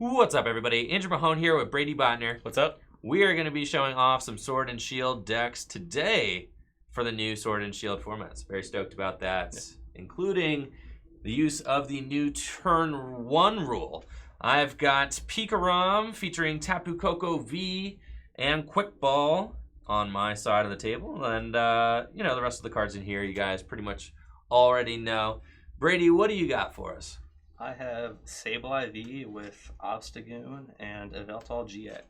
What's up, everybody? Andrew Mahone here with Brady Botner. What's up? We are going to be showing off some Sword and Shield decks today for the new Sword and Shield formats. Very stoked about that, including the use of the new Turn 1 rule. I've got Pikarom featuring Tapu Koko V and Quick Ball on my side of the table. And, you know, the rest of the cards in here you guys pretty much already know. Brady, what do you got for us? I have Sableye V with Obstagoon and Electromagnetic.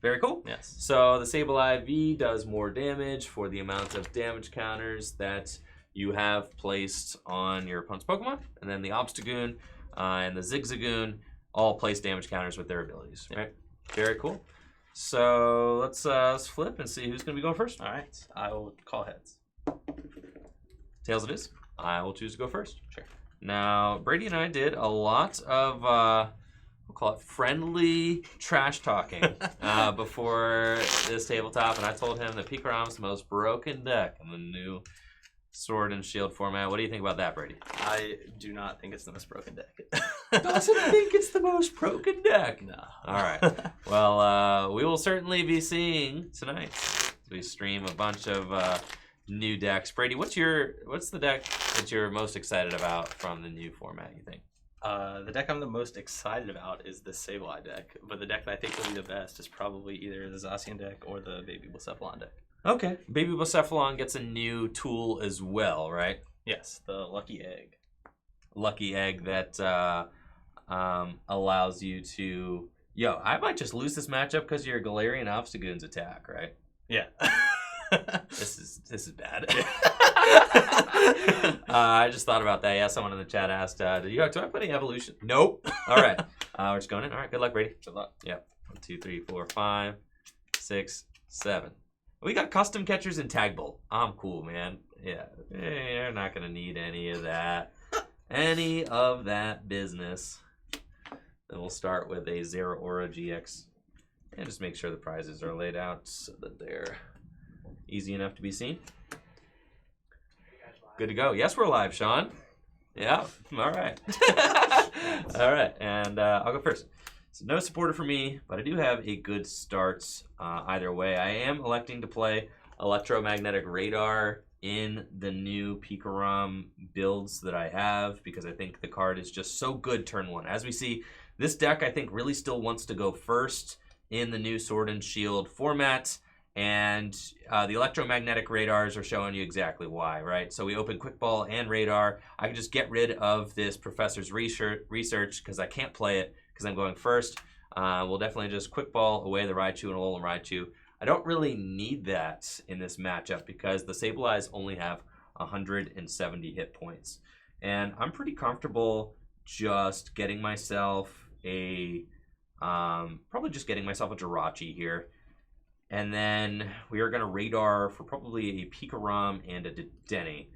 Very cool. Yes. So the Sableye V does more damage for the amount of damage counters that you have placed on your opponent's Pokemon. And then the Obstagoon and the Zigzagoon all place damage counters with their abilities. Right? Very cool. So let's flip and see who's going to be going first. All right. I will call heads. Tails it is. I will choose to go first. Sure. Now, Brady and I did a lot of, we'll call it friendly trash talking before this tabletop, and I told him that Pikarom's the most broken deck in the new Sword and Shield format. What do you think about that, Brady? I do not think it's the most broken deck. Doesn't think it's the most broken deck? No. All right. Well, we will certainly be seeing tonight as we stream a bunch of new decks. Brady, what's the deck that you're most excited about from the new format, you think? The deck I'm the most excited about is the Sableye deck, but the deck that I think will be the best is probably either the Zacian deck or the Baby Blacephalon deck. Okay. Baby Blacephalon gets a new tool as well, right? Yes, the Lucky Egg. Lucky Egg that allows you to... Yo, I might just lose this matchup because of your Galarian Obstagoon's attack, right? Yeah. This is bad. I just thought about that. Yeah, someone in the chat asked, do I put any evolution? Nope. All right. We're just going in. All right, good luck, Brady. Good luck. Yep. 1, 2, 3, 4, 5, 6, 7. We got custom catchers in Tag Bolt. I'm cool, man. Yeah. You're not going to need any of that. Any of that business. Then we'll start with a Zeraora-GX. And just make sure the prizes are laid out so that they're easy enough to be seen. Good to go. Yes, we're live, Sean. Yeah. All right. All right. And I'll go first. So no supporter for me, but I do have a good start either way. I am electing to play Electromagnetic Radar in the new Pikarom builds that I have because I think the card is just so good turn 1. As we see, this deck I think really still wants to go first in the new Sword and Shield format. And the electromagnetic radars are showing you exactly why, right? So we open Quick Ball and Radar. I can just get rid of this Professor's Research because I can't play it because I'm going first. We'll definitely just Quick Ball away the Raichu and Alolan Raichu. I don't really need that in this matchup because the Sableyes only have 170 hit points. And I'm pretty comfortable just getting myself probably just getting myself a Jirachi here. And then we are going to Radar for probably a Pikarom and a Dedenne.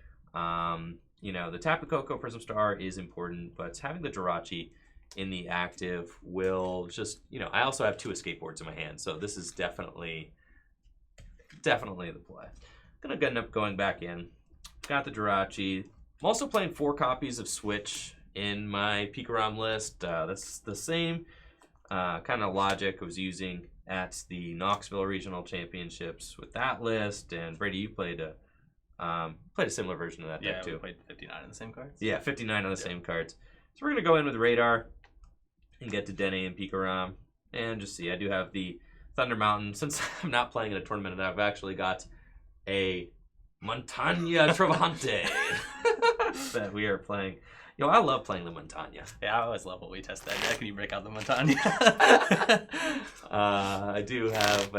You know, the Tapu Koko for some star is important, but having the Jirachi in the active will just, you know, I also have 2 Escape Boards in my hand, so this is definitely the play. Going to end up going back in. Got the Jirachi. I'm also playing 4 copies of Switch in my Pikarom list. That's the same kind of logic I was using at the Knoxville Regional Championships with that list, and Brady, you played a similar version of that deck too. Yeah, we played 59 on the same cards. Yeah, 59 on the same cards. So we're gonna go in with Radar and get to Dedenne and Pikarom, and just see. I do have the Thunder Mountain. Since I'm not playing in a tournament, I've actually got a Montagna Travante that we are playing. Yo, I love playing the Montagna. Yeah, I always love when we test that deck and you break out the Montagna. I do have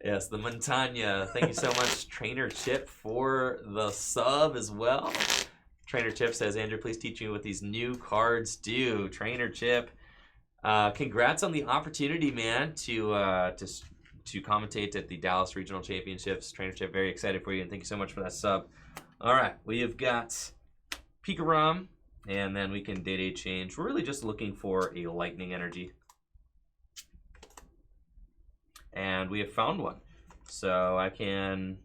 yes, the Montagna. Thank you so much, Trainer Chip, for the sub as well. Trainer Chip says, Andrew, please teach me what these new cards do. Trainer Chip, congrats on the opportunity, man, to commentate at the Dallas Regional Championships. Trainer Chip, very excited for you, and thank you so much for that sub. All right, we have got Pikarom, and then we can date change. We're really just looking for a lightning energy. And we have found one. So I can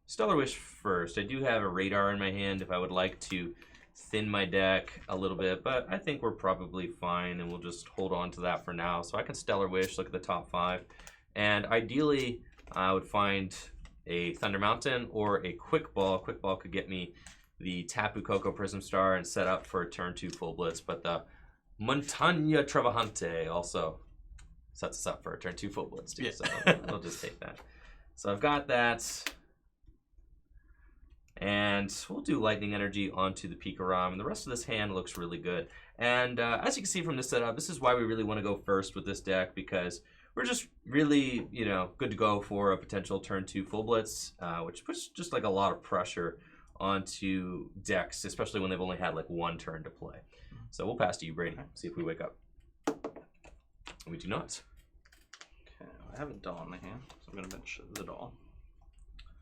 Stellar Wish first. I do have a Radar in my hand if I would like to thin my deck a little bit, but I think we're probably fine, and we'll just hold on to that for now. So I can Stellar Wish, look at the top 5, and ideally I would find a Thunder Mountain or a Quick Ball. Quick Ball could get me the Tapu Koko Prism Star and set up for a turn 2 full blitz, but the Montaña Trabajante also sets us up for a turn 2 full blitz too, so we'll just take that. So I've got that, and we'll do Lightning Energy onto the Pikarom, and the rest of this hand looks really good. And as you can see from this setup, this is why we really want to go first with this deck, because we're just really, you know, good to go for a potential turn 2 full blitz, which puts just like a lot of pressure onto decks, especially when they've only had like 1 turn to play. So we'll pass to you, Brady. See if we wake up. We do not. Okay, I have a doll in my hand, so I'm going to bench the doll.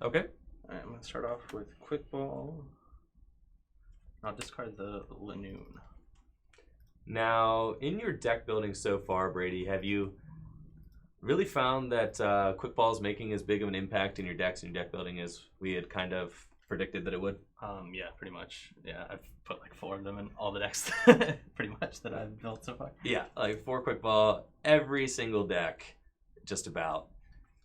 Okay. All right, I'm going to start off with Quick Ball. I'll discard the Lanoon. Now, in your deck building so far, Brady, have you really found that Quick Ball is making as big of an impact in your decks and your deck building as we had kind of predicted that it would? Yeah, pretty much. Yeah, I've put like 4 of them in all the decks pretty much that I've built so far. Yeah, like 4 Quick Ball, every single deck just about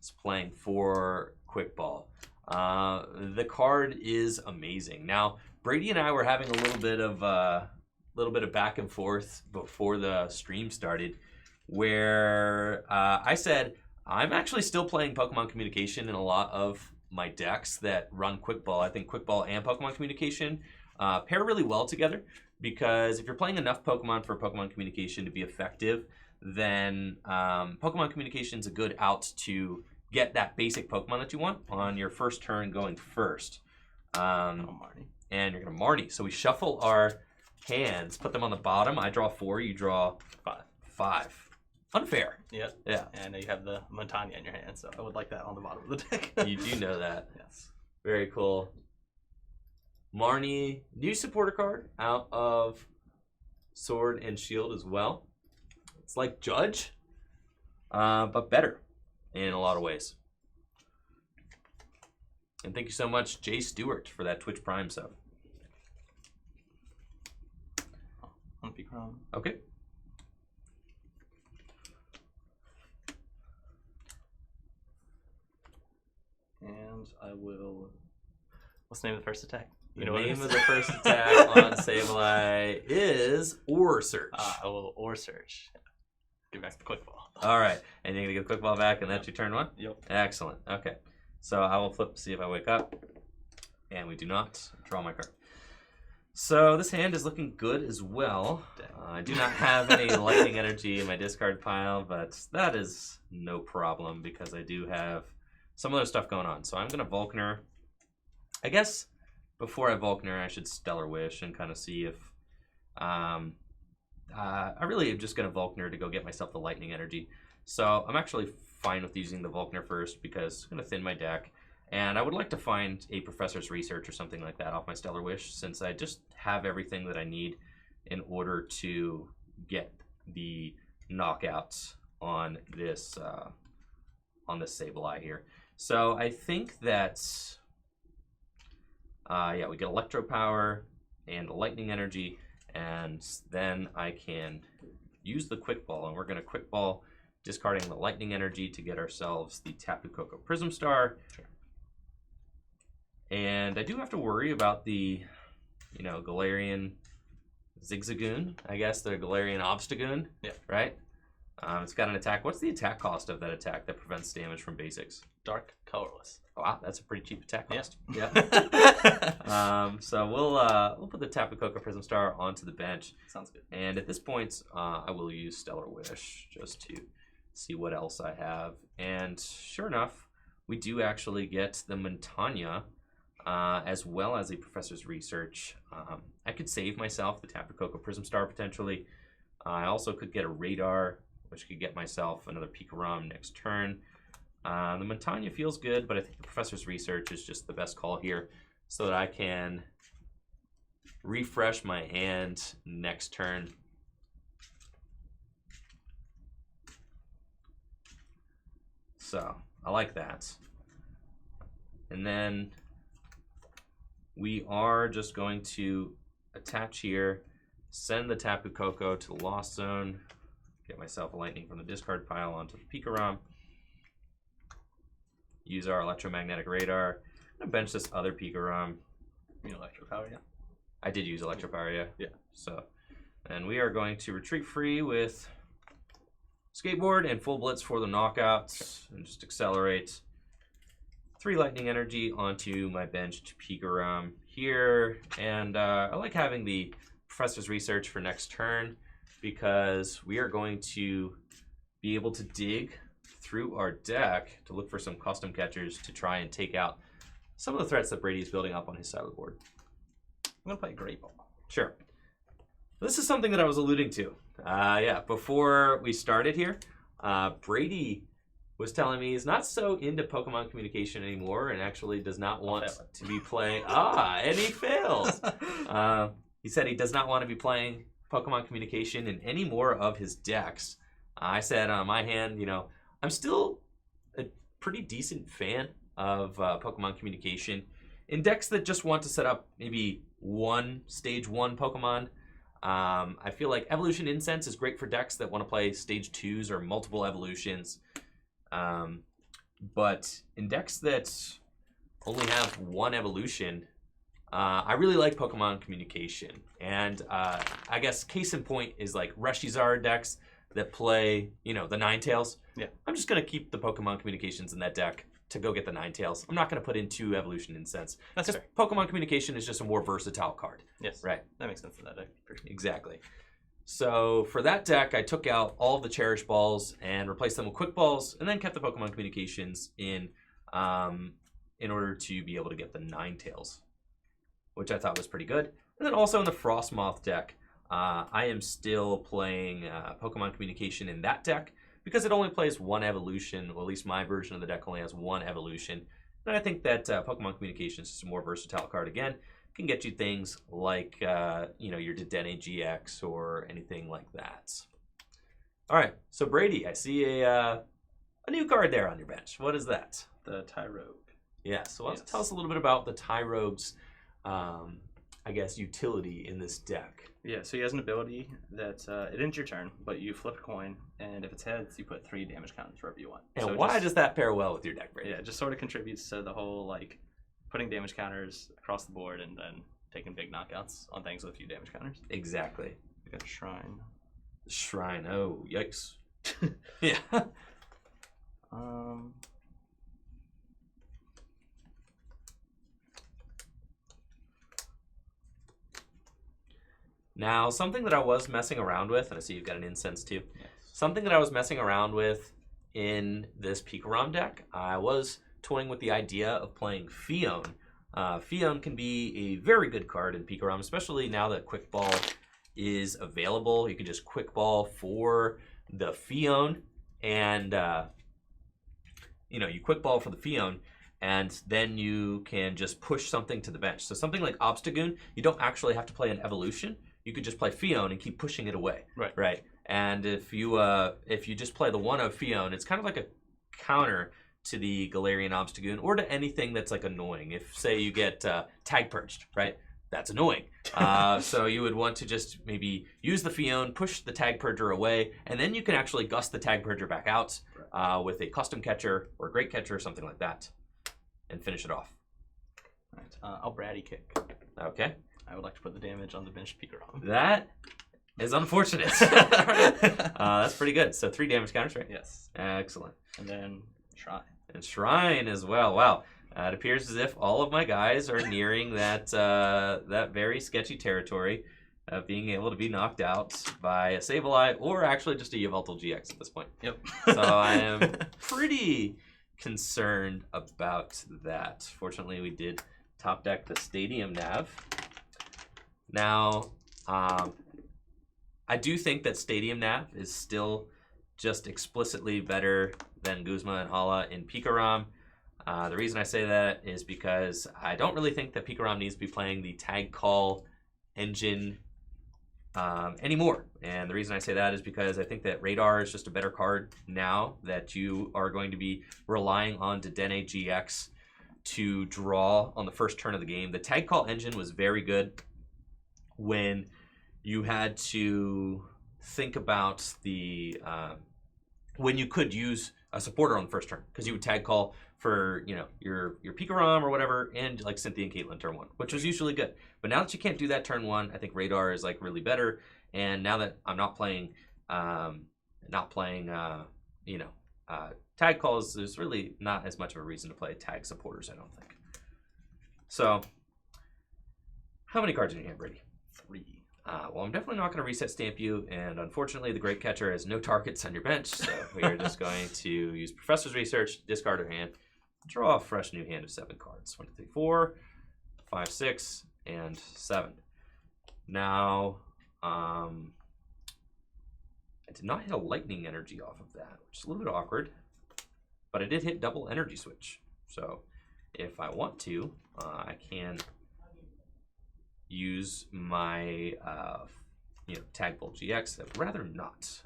is playing 4 Quick Ball. The card is amazing. Now, Brady and I were having a little bit of back and forth before the stream started, where I said I'm actually still playing Pokemon Communication in a lot of my decks that run Quick Ball. I think Quick Ball and Pokemon Communication pair really well together, because if you're playing enough Pokemon for Pokemon Communication to be effective, then Pokemon Communication is a good out to get that basic Pokemon that you want on your first turn going first. Marnie. And you're going to Marnie. So we shuffle our hands, put them on the bottom. I draw 4, you draw 5. Unfair. Yep. Yeah. And you have the Montaña in your hand, so I would like that on the bottom of the deck. You do know that. Yes. Very cool. Marnie, new supporter card out of Sword and Shield as well. It's like Judge, but better in a lot of ways. And thank you so much, Jay Stewart, for that Twitch Prime sub. On Pikarom. Okay. And I will. What's the name of the first attack? The name of the first attack on Sableye is Ore Search. I will Ore Search. Give back the Quick Ball. All right, and you're gonna get the Quick Ball back, and that's your turn 1. Yep. Excellent. Okay, so I will flip to see if I wake up, and we do not. Draw my card. So this hand is looking good as well. I do not have any Lightning Energy in my discard pile, but that is no problem because I do have some other stuff going on. So I'm gonna Volkner. I guess before I Volkner, I should Stellar Wish and kind of see if I really am just going to Volkner to go get myself the Lightning Energy. So I'm actually fine with using the Volkner first because it's going to thin my deck. And I would like to find a Professor's Research or something like that off my Stellar Wish, since I just have everything that I need in order to get the knockouts on this Sableye here. So I think that, yeah, we get Electropower and Lightning Energy, and then I can use the Quick Ball, and we're going to Quick Ball, discarding the Lightning Energy to get ourselves the Tapu Koko Prism Star. Sure. And I do have to worry about the, you know, Galarian Zigzagoon, I guess, the Galarian Obstagoon, yeah, right? It's got an attack. What's the attack cost of that attack that prevents damage from basics? Dark Colorless. Wow, that's a pretty cheap attack cost. Yeah. So we'll put the Tapu Koko Prism Star onto the bench. Sounds good. And at this point, I will use Stellar Wish just to see what else I have. And sure enough, we do actually get the Montaña, as well as a Professor's Research. I could save myself the Tapu Koko Prism Star potentially. I also could get a Radar, which could get myself another Pikarom next turn. The Montaña feels good, but I think the Professor's Research is just the best call here, so that I can refresh my hand next turn. So I like that. And then we are just going to attach here, send the Tapu Koko to the Lost Zone, get myself a Lightning from the discard pile onto the Pikarom, use our Electromagnetic Radar. I'm going to bench this other Pikarom. You mean Electropower, yeah? I did use Electropower, yeah. Yeah. So, and we are going to retreat free with Escape Board and Full Blitz for the knockouts, and just accelerate 3 Lightning Energy onto my benched Pikarom here. And I like having the Professor's Research for next turn because we are going to be able to dig through our deck to look for some custom catchers to try and take out some of the threats that Brady is building up on his side of the board. I'm going to play Great Ball. Sure. This is something that I was alluding to. Yeah, before we started here, Brady was telling me he's not so into Pokemon communication anymore and actually does not want to be playing... and he fails! He said he does not want to be playing Pokemon communication in any more of his decks. I said on my hand, you know, I'm still a pretty decent fan of Pokemon communication in decks that just want to set up maybe one stage 1 Pokemon. I feel like Evolution Incense is great for decks that want to play stage 2s or multiple evolutions. But in decks that only have one evolution, I really like Pokemon communication. And I guess case in point is like Reshizard decks that play, you know, the Ninetales. Yeah. I'm just going to keep the Pokemon communications in that deck to go get the Ninetales. I'm not going to put in 2 Evolution Incense. That's fair. Pokemon communication is just a more versatile card. Yes. Right. That makes sense for that deck. Exactly. So for that deck, I took out all of the Cherish Balls and replaced them with Quick Balls, and then kept the Pokemon communications in order to be able to get the Ninetales, which I thought was pretty good. And then also in the Frostmoth deck, I am still playing Pokemon communication in that deck because it only plays 1 evolution, or at least my version of the deck only has 1 evolution. And I think that Pokemon communication is just a more versatile card again. Can get you things like, you know, your Dedenne-GX or anything like that. All right, so Brady, I see a new card there on your bench. What is that? The Tyrogue. Yeah, so tell us a little bit about the Tyrogue's, I guess, utility in this deck. Yeah, so he has an ability that it ends your turn, but you flip a coin, and if it's heads, you put 3 damage counters wherever you want. And so why does that pair well with your deck, Brady? Yeah, it just sort of contributes to the whole, like, putting damage counters across the board and then taking big knockouts on things with a few damage counters. Exactly. We got a Shrine. Shrine, oh, yikes. Yeah. Now, something that I was messing around with, and I see you've got an Incense too. Yes. Something that I was messing around with in this Pikarom deck, I was toying with the idea of playing Fion. Fion can be a very good card in Pikarom, especially now that Quick Ball is available. You can just Quick Ball for the Fion, and you know, you Quick Ball for the Fion, and then you can just push something to the bench. So something like Obstagoon, you don't actually have to play an evolution. You could just play Fion and keep pushing it away. Right. And if you just play the 1 of Fion, it's kind of like a counter to the Galarian Obstagoon or to anything that's like annoying. If say you get Tag Purged, right? That's annoying. So you would want to just maybe use the Fion, push the Tag Purger away, and then you can actually gust the Tag Purger back out with a custom catcher or a Great Catcher or something like that, and finish it off. All right. I'll Brady kick. Okay. I would like to put the damage on the bench Pikarom. That is unfortunate. That's pretty good. So 3 damage counters, right? Yes. Excellent. And then Shrine. And Shrine as well. Wow. It appears as if all of my guys are nearing that that very sketchy territory of being able to be knocked out by a Sableye or actually just a Yveltal GX at this point. Yep. So I am pretty concerned about that. Fortunately, we did top deck the Stadium Nav. Now, I do think that Stadium Nav is still just explicitly better than Guzma and Hala in Pikarom. The reason I say that is because I don't really think that Pikarom needs to be playing the tag call engine anymore. And the reason I say that is because I think that Radar is just a better card now that you are going to be relying on Dedenne-GX to draw on the first turn of the game. The tag call engine was very good when you had to think about the when you could use a supporter on the first turn, because you would tag call for your Pikarom or whatever, and like Cynthia and Caitlin turn 1, which was usually good. But now that you can't do that turn 1, I think Radar is like really better. And now that I'm not playing tag calls, there's really not as much of a reason to play tag supporters, I don't think. So, how many cards in your hand, Brady? 3. Well, I'm definitely not going to reset stamp you, and unfortunately, the Great Catcher has no targets on your bench, so we are just going to use Professor's Research, discard our hand, draw a fresh new hand of 7 cards. 1, 2, 3, 4, 5, 6, and 7. Now, I did not hit a lightning energy off of that, which is a little bit awkward, but I did hit double energy switch. So if I want to, I can use my Tag Bolt GX. I'd rather not.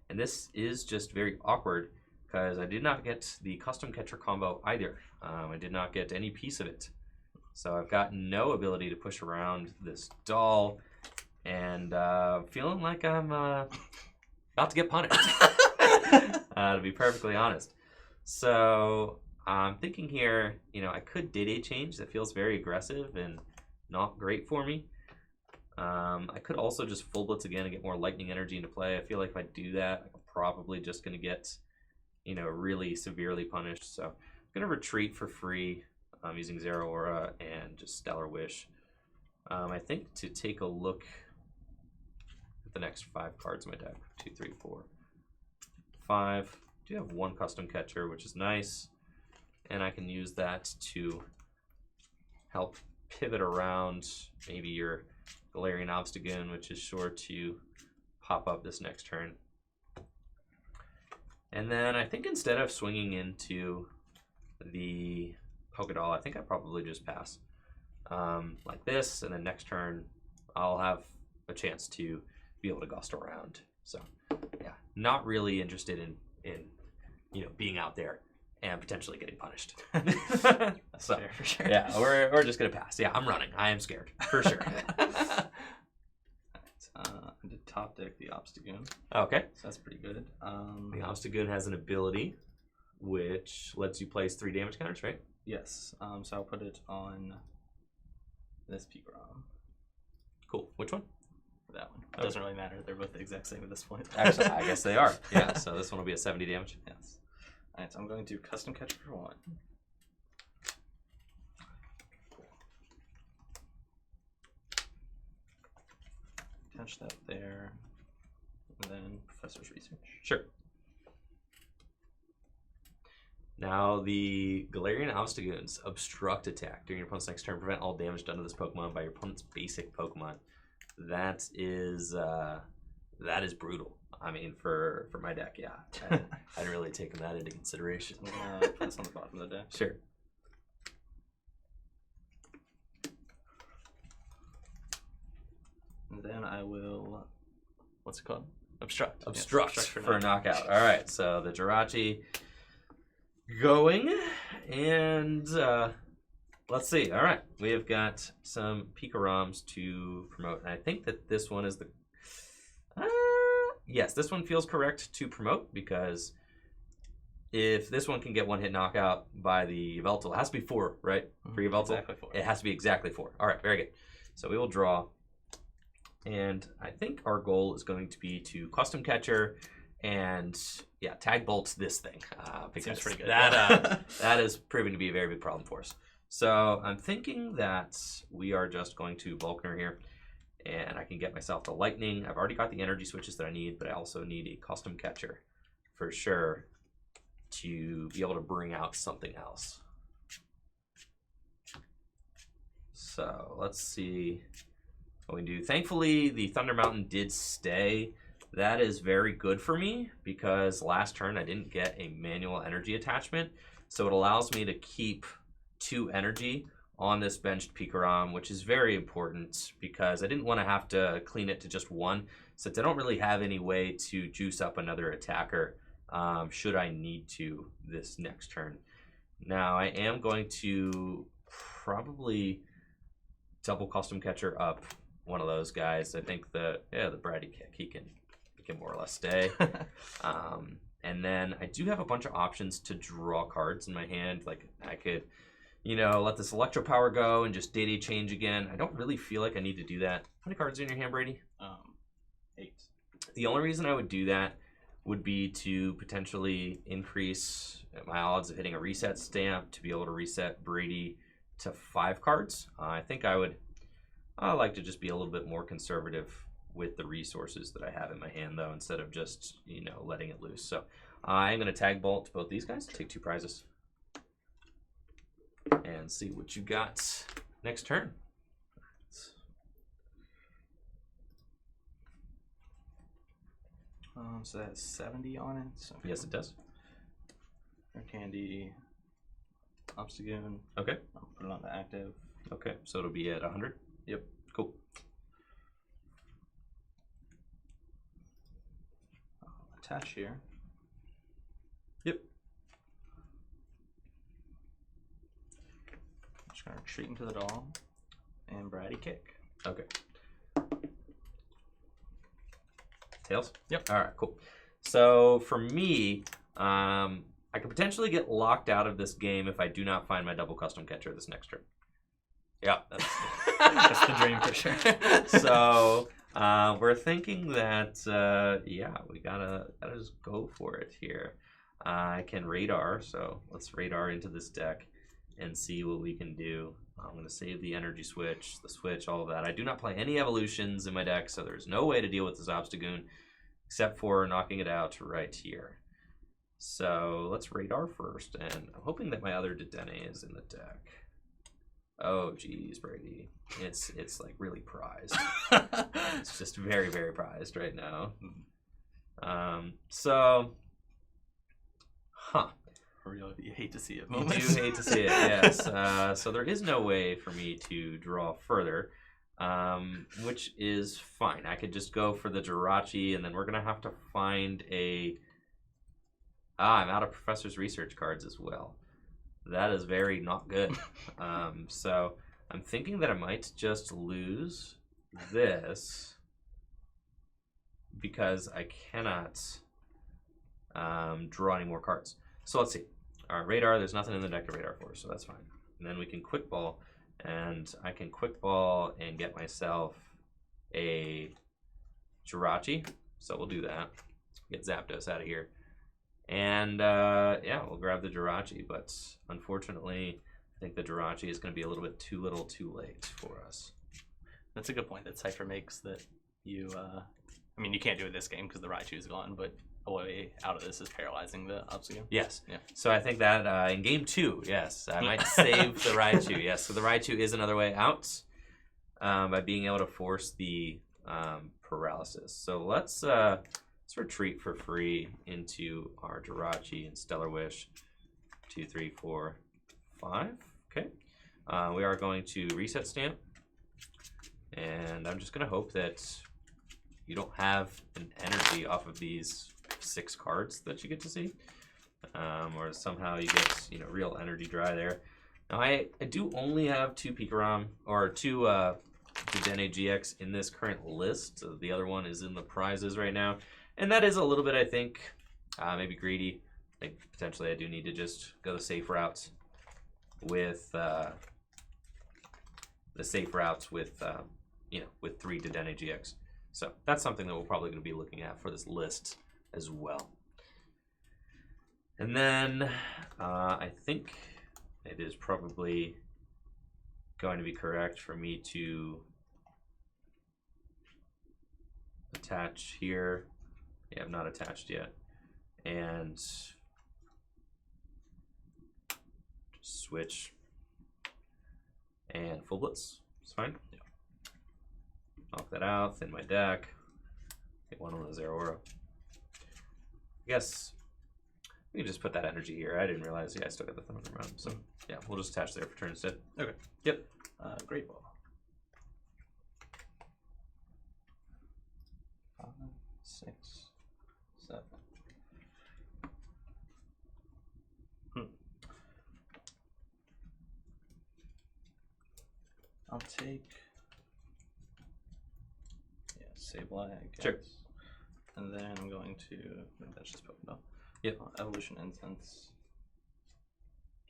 And this is just very awkward because I did not get the custom catcher combo either. I did not get any piece of it. So I've got no ability to push around this doll, and feeling like I'm about to get punished, to be perfectly honest. So I'm thinking here, I could Dedenne change. That feels very aggressive and not great for me. I could also just full blitz again and get more lightning energy into play. I feel like if I do that, I'm probably just going to get, really severely punished. So I'm going to retreat for free. I'm using Zeraora and just Stellar Wish. I think to take a look at the next 5 cards in my deck. 2, 3, 4, 5. I do have 1 custom catcher, which is nice. And I can use that to help pivot around maybe your Galarian Obstagoon, which is sure to pop up this next turn. And then I think instead of swinging into the Pokédoll, I think I probably just pass like this, and then next turn I'll have a chance to be able to gust around. So yeah, not really interested in being out there and potentially getting punished. That's so, fair for sure. Yeah, we're just gonna pass. Yeah, I'm running. I am scared for sure. I did top deck the Obstagoon. Okay, so that's pretty good. The Obstagoon has an ability which lets you place 3 damage counters, right? Yes. So I'll put it on this Pikarom. Cool. Which one? That one. It doesn't really matter. They're both the exact same at this point. Actually, I guess they are. Yeah. So this one will be a 70 damage. Yes. All right. So I'm going to custom catcher for 1. Attach that there, and then Professor's Research. Sure. Now the Galarian Obstagoons obstruct attack during your opponent's next turn. Prevent all damage done to this Pokemon by your opponent's basic Pokemon. That is brutal. I mean, for my deck, yeah. I hadn't really taken that into consideration. Put this on the bottom of the deck. Sure. And then I will, what's it called? Obstruct. Obstruct, yes, for a knockout. All right, so the Jirachi going, and let's see. All right, we have got some Pikaroms to promote. And I think that this one is the... yes, this one feels correct to promote, because if this one can get 1-hit knockout by the Yveltal, it has to be 4, right? For Yveltal? Exactly 4. It has to be exactly 4. All right, very good. So we will draw. And I think our goal is going to be to custom catcher and tag bolts this thing. Because seems pretty good. That is proving to be a very big problem for us. So I'm thinking that we are just going to Volkner here, and I can get myself the lightning. I've already got the energy switches that I need, but I also need a custom catcher for sure to be able to bring out something else. So let's see what we do. Thankfully, the Thunder Mountain did stay. That is very good for me, because last turn I didn't get a manual energy attachment. So it allows me to keep 2 energy on this benched Pikarom, which is very important, because I didn't want to have to clean it to just 1, since I don't really have any way to juice up another attacker should I need to this next turn. Now I am going to probably double custom catcher up one of those guys. I think the Brady kick, he can more or less stay. And then I do have a bunch of options to draw cards in my hand. Like I could, let this Electropower go and just day change again. I don't really feel like I need to do that. How many cards are in your hand, Brady? 8. The only reason I would do that would be to potentially increase my odds of hitting a reset stamp to be able to reset Brady to 5 cards. I think I like to just be a little bit more conservative with the resources that I have in my hand, though, instead of just, letting it loose. So I'm going to tag bolt both these guys, take 2 prizes, and see what you got next turn. So that has 70 on it. So Yes, it does. Air Candy, Obstagoon. Okay. I'll put it on the active. Okay, so it'll be at 100? Yep. Cool. I'll attach here. Yep. I'm just going to retreat into the doll and Brady kick. Okay. Tails? Yep. All right, cool. So for me, I could potentially get locked out of this game if I do not find my double custom catcher this next turn. Yeah, That's the dream for sure. So we're thinking that we gotta just go for it here. I can radar, so let's radar into this deck and see what we can do. I'm gonna save the energy switch, the switch, all of that. I do not play any evolutions in my deck, so there's no way to deal with this Obstagoon except for knocking it out right here. So let's radar first, and I'm hoping that my other Dedenne is in the deck. Oh geez, Brady, it's like really prized. It's just very, very prized right now. Really, you hate to see it. You do hate to see it, yes. So there is no way for me to draw further, which is fine. I could just go for the Jirachi, and then we're gonna have to find a. I'm out of Professor's Research cards as well. That is very not good. So I'm thinking that I might just lose this because I cannot draw any more cards. So let's see. All right, radar, there's nothing in the deck to radar for, so that's fine. And then we can quick ball, and I can quick ball and get myself a Jirachi. So we'll do that. Get Zapdos out of here. And we'll grab the Jirachi, but unfortunately, I think the Jirachi is going to be a little bit too little too late for us. That's a good point that Cypher makes, that you, you can't do it this game because the Raichu is gone, but a way out of this is paralyzing the Obstagoon. Yes. Yeah. So I think that in game 2, yes, I might save the Raichu. Yes, so the Raichu is another way out by being able to force the paralysis. So let's retreat for free into our Jirachi and Stellar Wish. 2, 3, 4, 5. Okay. We are going to reset stamp. And I'm just going to hope that you don't have an energy off of these 6 cards that you get to see. Or somehow you get, real energy dry there. Now, I do only have 2 Pikarom, or 2 Dedenne-GX in this current list. The other one is in the prizes right now. And that is a little bit, I think, maybe greedy. Like potentially I do need to just go the safe routes with with 3 Dedenne-GX. So that's something that we're probably going to be looking at for this list as well. And then I think it is probably going to be correct for me to attach here. Yeah, I'm not attached yet. And just switch and full blitz. It's fine. Yeah. Knock that out, thin my deck. Get one on the Zeraora. I guess we can just put that energy here. I didn't realize. Yeah, I still got the Thunder around. So yeah, we'll just attach there for turn instead. Okay. Yep. Great ball. 5, 6, 7. I'll take Sableye, I guess. Sure. And then I'm going to. No, that's just Pokeball. Yep. Evolution Instance.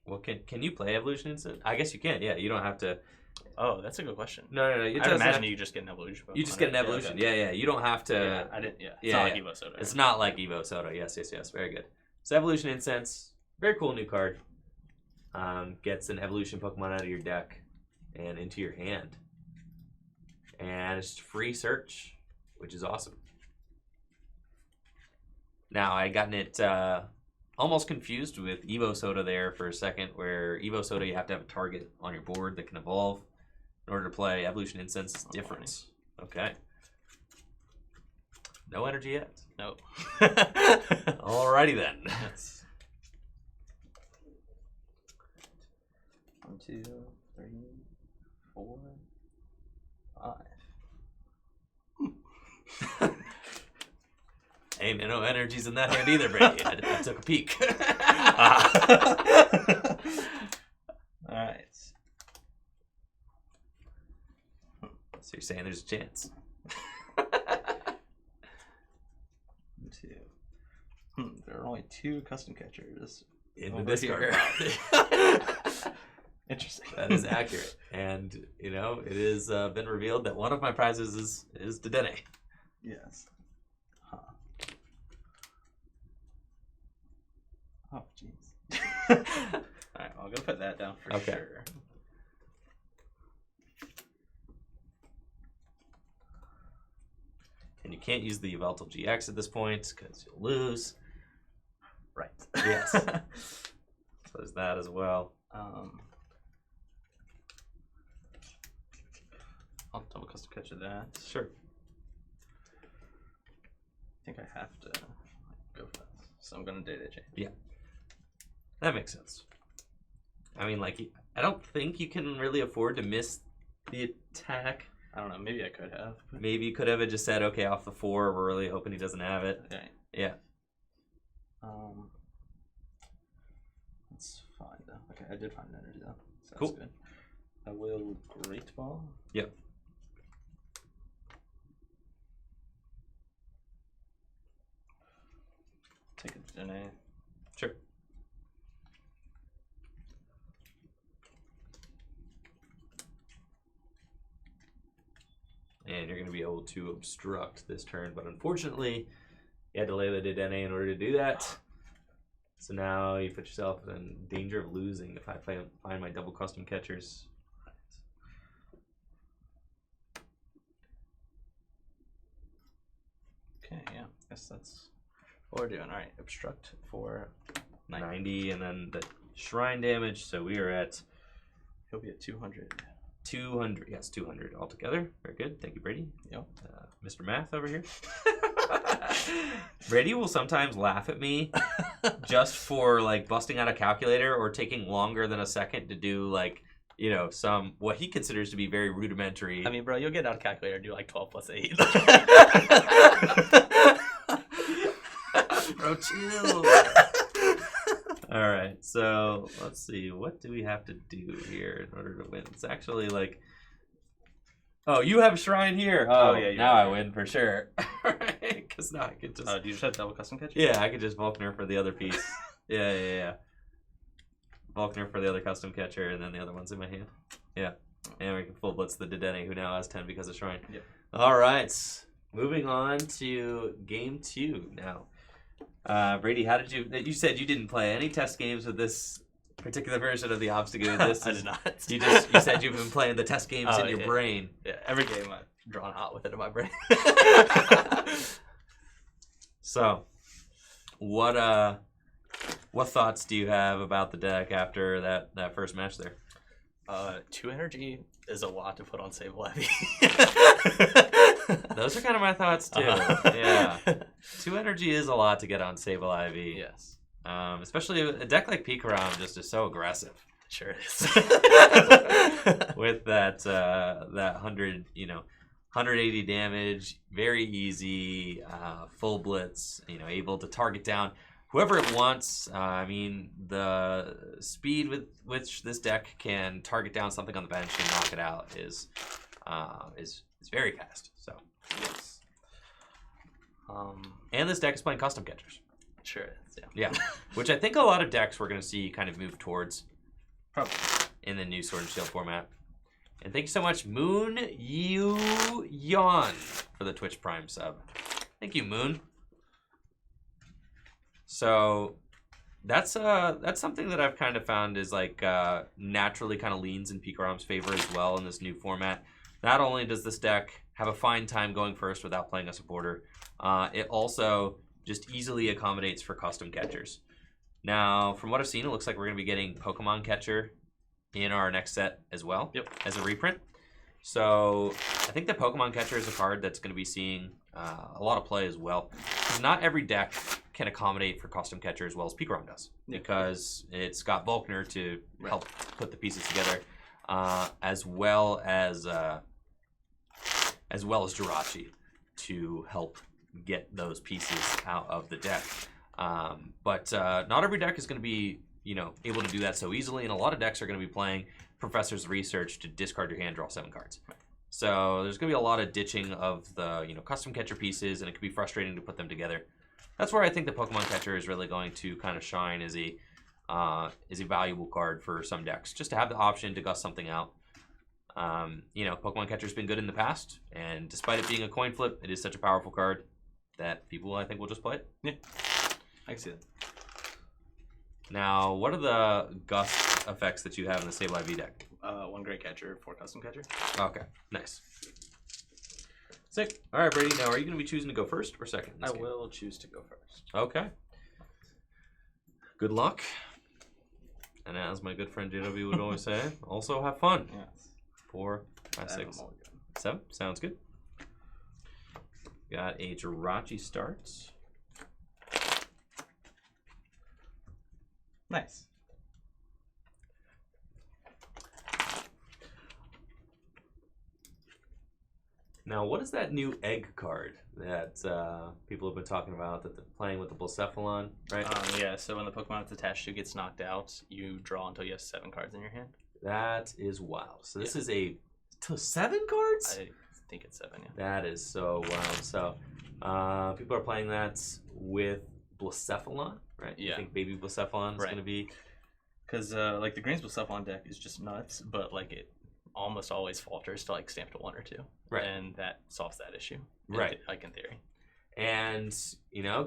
Well, can you play Evolution Instant? I guess you can. Yeah, you don't have to. Oh, that's a good question. No. I imagine you just get an evolution. You just get an evolution. Yeah. You don't have to. Yeah, I didn't. Yeah. It's not like Evo Soda. It's not like Evo Soda. Yes. Very good. So Evolution Incense, very cool new card. Gets an evolution Pokemon out of your deck and into your hand, and it's free search, which is awesome. Now I gotten it almost confused with Evo Soda there for a second, where Evo Soda you have to have a target on your board that can evolve in order to play. Evolution Incense is different. Okay. No energy yet. Nope. Alrighty then. Yes. 1, 2, 3, 4, 5. Ain't no energies in that hand either, Brady. I took a peek. All right. So you're saying there's a chance? 2. There are only 2 custom catchers In the discard. Interesting. That is accurate. And, you know, it has been revealed that one of my prizes is Dedenne. Yes. Huh. Oh, jeez. Alright, well, I'm going to put that down for sure. And you can't use the Electro-GX at this point because you'll lose. Right. Yes. So there's that as well. I'll double custom catch that. Sure. I think I have to go for that. So I'm going to data change. Yeah. That makes sense. I mean, like, I don't think you can really afford to miss the attack. I don't know. Maybe I could have. Maybe you could have just said, okay, off the 4, we're really hoping he doesn't have it. Okay. Yeah. That's fine though. Okay, I did find an energy though. So cool. That's good. I will Great Ball. Yep. Take a Dedenne. Sure. And you're going to be able to obstruct this turn, but unfortunately, you had to lay the Dedenne in order to do that. So now you put yourself in danger of losing if I find my double custom catchers. Okay, yeah. Guess that's what we're doing. All right, obstruct for 90, and then the shrine damage. So we are at. He'll be at 200. 200, yes, 200 altogether. Very good. Thank you, Brady. Yep. Mr. Math over here. Brady will sometimes laugh at me just for like busting out a calculator or taking longer than a second to do like, you know, some what he considers to be very rudimentary. I mean, bro, you'll get out a calculator and do like 12 plus 8. Bro, chill. All right, so let's see. What do we have to do here in order to win? It's actually like, oh, you have a shrine here. Oh yeah, now I win for sure. Because now I could just. Oh, do you just have double custom catch? Yeah, I could just Volkner for the other piece. Yeah. Volkner for the other custom catcher, and then the other one's in my hand. Yeah, and we can full blitz the Dedenne, who now has 10 because of shrine. Yep. All right, moving on to game 2 now. Brady, how did you said you didn't play any test games with this particular version of the Obstagoon. I did not. You said you've been playing the test games in your brain. Yeah, every game I've drawn out with it in my brain. So, what thoughts do you have about the deck after that first match there? 2 energy is a lot to put on Sableye V. Those are kind of my thoughts too. Yeah, 2 energy is a lot to get on Sableye V. Yes. Especially a deck like Pikarom just is so aggressive. Sure it is. With that 180 damage, very easy, full blitz. Able to target down whoever it wants. I mean, the speed with which this deck can target down something on the bench and knock it out is very fast. So, yes. And this deck is playing custom catchers. Sure is, yeah. Yeah, which I think a lot of decks we're going to see kind of move towards. Probably. In the new Sword and Shield format. And thank you so much, Moon Yu Yon, for the Twitch Prime sub. Thank you, Moon. So that's something that I've kind of found is like naturally kind of leans in Pikarom's favor as well in this new format. Not only does this deck have a fine time going first without playing a supporter, it also just easily accommodates for custom catchers. Now, from what I've seen, it looks like we're going to be getting Pokemon Catcher in our next set as well, as a reprint. So I think the Pokemon Catcher is a card that's going to be seeing a lot of play as well. Because not every deck can accommodate for custom catcher as well as Pikarom does. Because it's got Volkner to help put the pieces together, as well as Jirachi to help get those pieces out of the deck. But not every deck is going to be, able to do that so easily, and a lot of decks are going to be playing Professor's Research to discard your hand, draw 7 cards. So there's going to be a lot of ditching of the, custom catcher pieces, and it can be frustrating to put them together. That's where I think the Pokemon Catcher is really going to kind of shine as a valuable card for some decks, just to have the option to gust something out. Pokemon Catcher's been good in the past, and despite it being a coin flip, it is such a powerful card that people, I think, will just play it. Yeah, I can see that. Now, what are the gust effects that you have in the Sableye V deck? 1 Great Catcher, 4 Custom Catcher. Okay, nice. Sick. All right, Brady, now are you going to be choosing to go first or second? I will choose to go first. Okay. Good luck. And as my good friend JW would always say, also have fun. Yes. 4, 5, 6, 7. Sounds good. Got a Jirachi starts. Nice. Now, what is that new egg card that people have been talking about that they're playing with the Blacephalon, right? Yeah, so when the Pokemon it's attached to gets knocked out, you draw until you have 7 cards in your hand. That is wild. So this is a 7 cards? I think it's 7, yeah. That is so wild. So people are playing that with Blacephalon, right? Yeah. I think baby Blacephalon is going to be... Because like the Greens Blacephalon deck is just nuts, but like it almost always falters to like stamp to 1 or 2. Right. And that solves that issue. Right. Like in theory. And,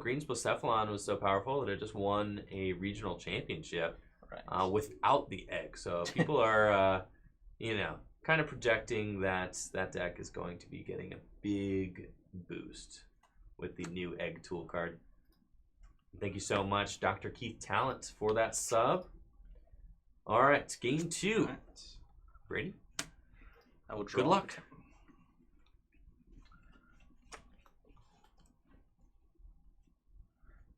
Greens Blacephalon was so powerful that it just won a regional championship without the egg. So people are, kind of projecting that that deck is going to be getting a big boost with the new egg tool card. Thank you so much, Dr. Keith Talent, for that sub. All right, game 2. Right. Brady? I will draw. Good luck.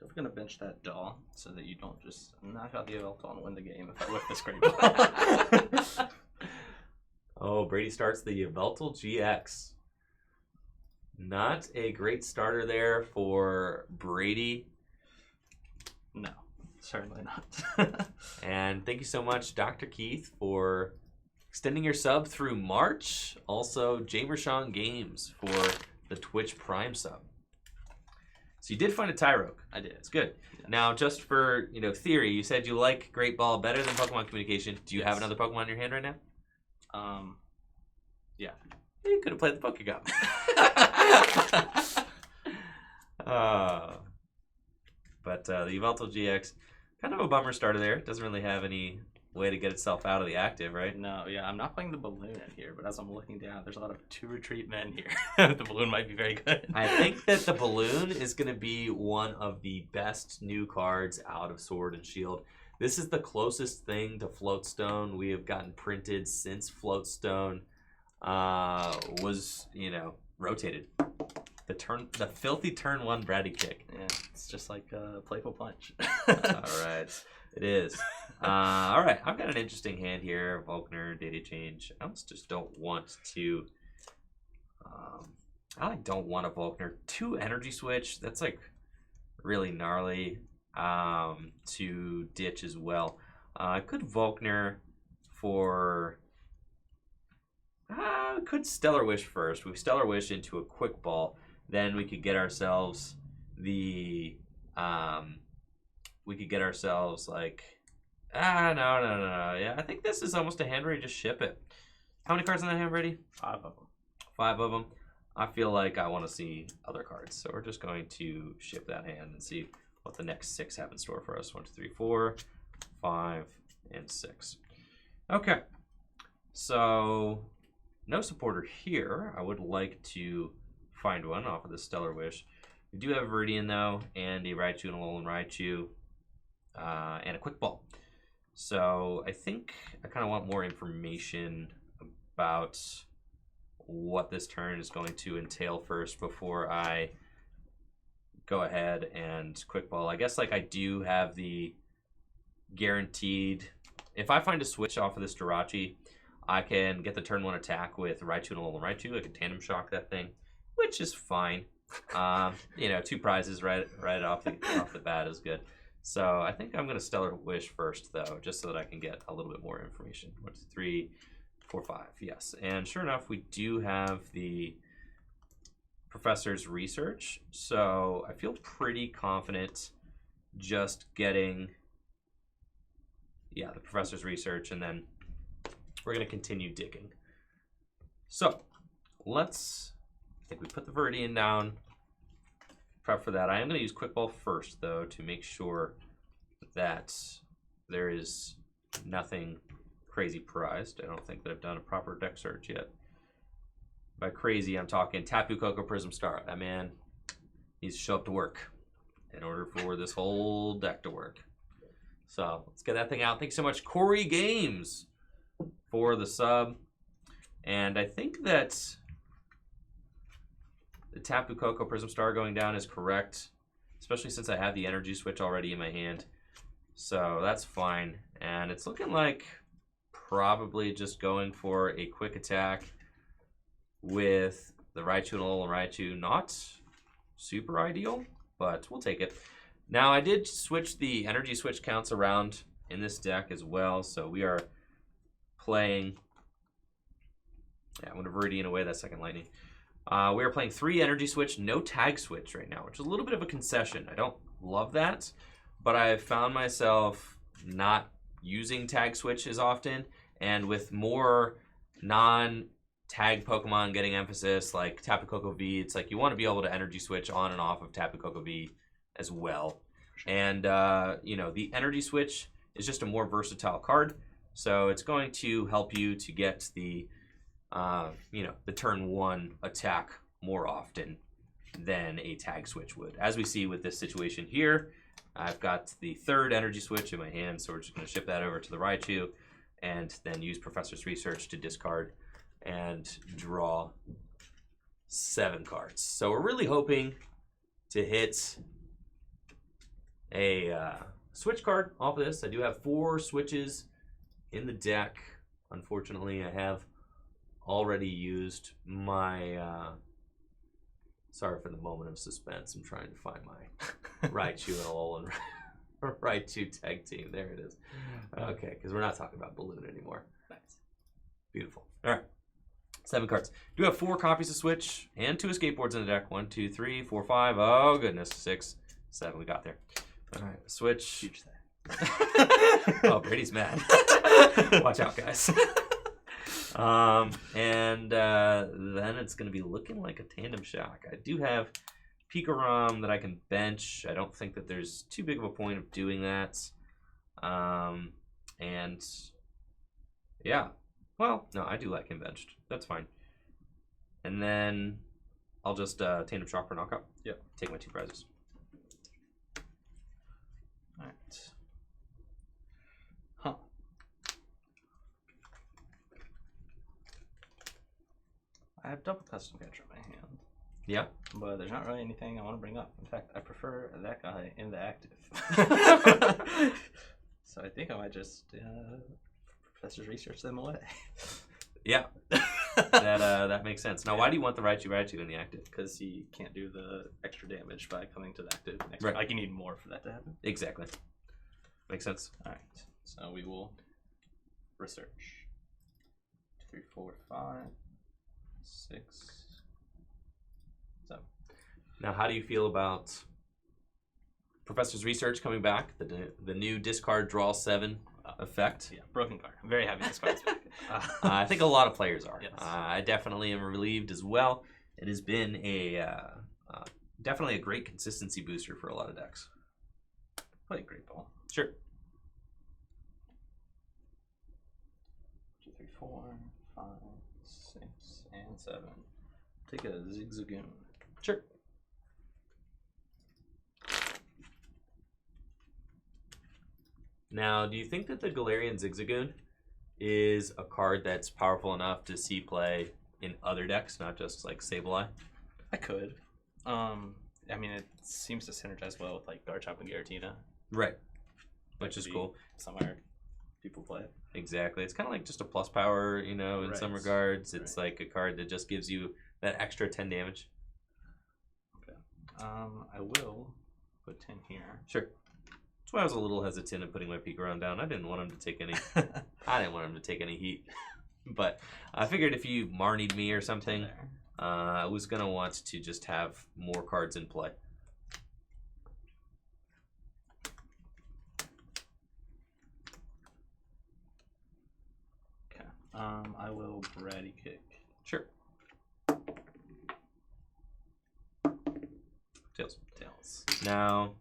Don't forget to bench that doll so that you don't just knock out the Yveltal and win the game if I whip this great ball. Oh, Brady starts the Yveltal GX. Not a great starter there for Brady. No, certainly not. And thank you so much, Dr. Keith, for extending your sub through March. Also, Jamershawn Games for the Twitch Prime sub. So you did find a Tyrogue. I did. It's good. Yeah. Now, just for theory, you said you like Great Ball better than Pokemon Communication. Do you have another Pokemon in your hand right now? Yeah. You could have played the Pokegum. But the Yveltal GX, kind of a bummer starter there. Doesn't really have any way to get itself out of the active, right? No, yeah, I'm not playing the balloon in here, but as I'm looking down, there's a lot of 2 retreat men here. The balloon might be very good. I think that the balloon is going to be one of the best new cards out of Sword and Shield. This is the closest thing to Floatstone we have gotten printed since Floatstone was, rotated. The filthy turn 1 Brady kick. Yeah, it's just like a playful punch. All right, it is. All right, I've got an interesting hand here. Volkner, data change. I almost just don't want to. I don't want a Volkner. 2 energy switch. That's like really gnarly to ditch as well. I could Volkner for. Could Stellar Wish first. We Stellar Wish into a quick ball. then we could get ourselves the like no. Yeah, I think this is almost a hand ready. Just ship it. How many cards in that hand ready? 5 of them. 5 of them. I feel like I want to see other cards, so we're just going to ship that hand and see what the next 6 have in store for us. 1, 2, 3, 4, 5, and 6. Okay, so no supporter here. I would like to find one off of the Stellar Wish. We do have a Viridian though, and a Raichu and a Alolan Raichu, and a Quick Ball. So I think I kind of want more information about what this turn is going to entail first before I go ahead and Quick Ball. I guess like I do have the guaranteed, if I find a switch off of this Jirachi, I can get the turn 1 attack with Raichu and Alolan Raichu. I can Tandem Shock that thing, which is fine. You know, 2 prizes right off the bat is good. So I think I'm going to Stellar Wish first, though, just so that I can get a little bit more information. 1, 2, 3, 4, 5, yes. And sure enough, we do have the Professor's Research. So I feel pretty confident just getting, yeah, the Professor's Research, and then we're going to continue digging. So let's, I think we put the Viridian down. Prep for that. I am going to use Quick Ball first, though, to make sure that there is nothing crazy prized. I don't think that I've done a proper deck search yet. By crazy, I'm talking Tapu Koko Prism Star. That man needs to show up to work in order for this whole deck to work. So let's get that thing out. Thanks so much, Corey Games, for the sub. And I think that the Tapu Koko Prism Star going down is correct, especially since I have the Energy Switch already in my hand. So that's fine. And it's looking like probably just going for a quick attack with the Raichu and Alolan Raichu. Not super ideal, but we'll take it. Now, I did switch the Energy Switch counts around in this deck as well. So we are playing, yeah, I'm going to Viridian away that second Lightning. We are playing 3 Energy Switch, no Tag Switch right now, which is a little bit of a concession. I don't love that, but I've found myself not using Tag Switch as often, and with more non-tag Pokemon getting emphasis, like Tapu Koko V, it's like you want to be able to Energy Switch on and off of Tapu Koko V as well. Sure. And, you know, the Energy Switch is just a more versatile card, so it's going to help you to get the you know, the turn 1 attack more often than a Tag Switch would. As we see with this situation here, I've got the 3rd Energy Switch in my hand, so we're just going to ship that over to the Raichu and then use Professor's Research to discard and draw 7 cards. So we're really hoping to hit a switch card off of this. I do have 4 switches in the deck. Unfortunately, I have already used my, sorry for the moment of suspense. I'm trying to find my Raichu and Alolan Raichu tag team. There it is. Okay, because we're not talking about Balloon anymore. Nice. Beautiful. All right. 7 cards. Do have 4 copies of Switch and 2 escape boards in the deck. 1, 2, 3, 4, 5. Oh, goodness. 6, 7. We got there. All right. Switch. Huge thing. Oh, Brady's mad. Watch out, guys. And then it's going to be looking like a Tandem Shock. I do have Pikarom that I can bench. I don't think that there's too big of a point of doing that. And yeah, well, no, I do like him benched. That's fine. And then I'll just Tandem Shock for knockout. Yep. Take my 2 prizes. All right. Huh. I have double custom catcher in my hand. Yeah. But there's not really anything I want to bring up. In fact, I prefer that guy in the active. So I think I might just Professor's Research them away. Yeah. That makes sense. Now, why do you want the Raichu in the active? Because he can't do the extra damage by coming to the active. Right. Like, you need more for that to happen. Exactly. Makes sense. All right. So we will research. 2, 3, 4, 5, 6, 7. Now, how do you feel about Professor's Research coming back? The new discard draw 7 effect. Yeah, broken card. I'm very happy this card's back. I think a lot of players are. Yes. I definitely am relieved as well. It has been definitely a great consistency booster for a lot of decks. Play Great Ball. Sure. 2, 3, 4, 5, 6, and 7. Take a Zigzagoon. Sure. Now, do you think that the Galarian Zigzagoon is a card that's powerful enough to see play in other decks, not just like Sableye? I could. I mean, it seems to synergize well with like Garchomp and Giratina. Right. Which is cool. Somewhere people play it. Exactly. It's kind of like just a plus power, you know, in some regards. It's like a card that just gives you that extra 10 damage. Okay. I will put 10 here. Sure. That's why I was a little hesitant in putting my Pikarom down. I didn't want him to take any. I didn't want him to take any heat. But I figured if you Marnied me or something, I was gonna want to just have more cards in play. Okay. I will Brady kick. Sure. Tails. Tails. Now,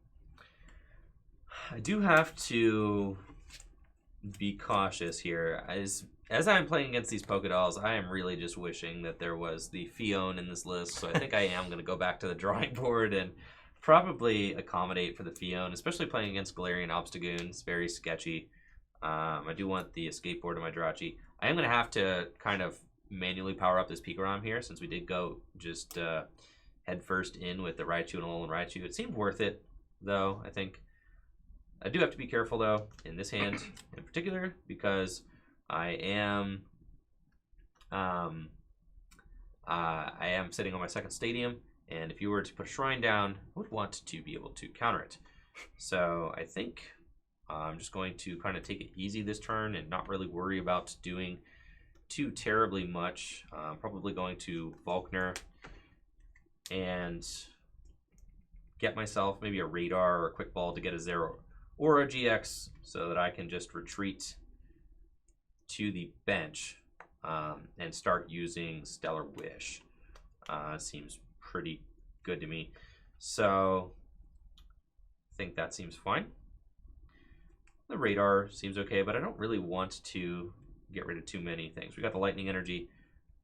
I do have to be cautious here. As I'm playing against these Pokédolls, I am really just wishing that there was the Fion in this list. So I think I am going to go back to the drawing board and probably accommodate for the Fion, especially playing against Galarian Obstagoon. It's very sketchy. I do want the Escape Board of my Jirachi. I am going to have to kind of manually power up this Pikarom here since we did go just head first in with the Raichu and Alolan Raichu. It seemed worth it, though, I think. I do have to be careful, though, in this hand in particular, because I am sitting on my second Stadium, and if you were to put a Shrine down, I would want to be able to counter it. So I think I'm just going to kind of take it easy this turn and not really worry about doing too terribly much. Probably going to Volkner and get myself maybe a Radar or a Quick Ball to get a Zeraora-GX so that I can just retreat to the bench and start using Stellar Wish. Seems pretty good to me. So I think that seems fine. The Radar seems okay, but I don't really want to get rid of too many things. We got the Lightning Energy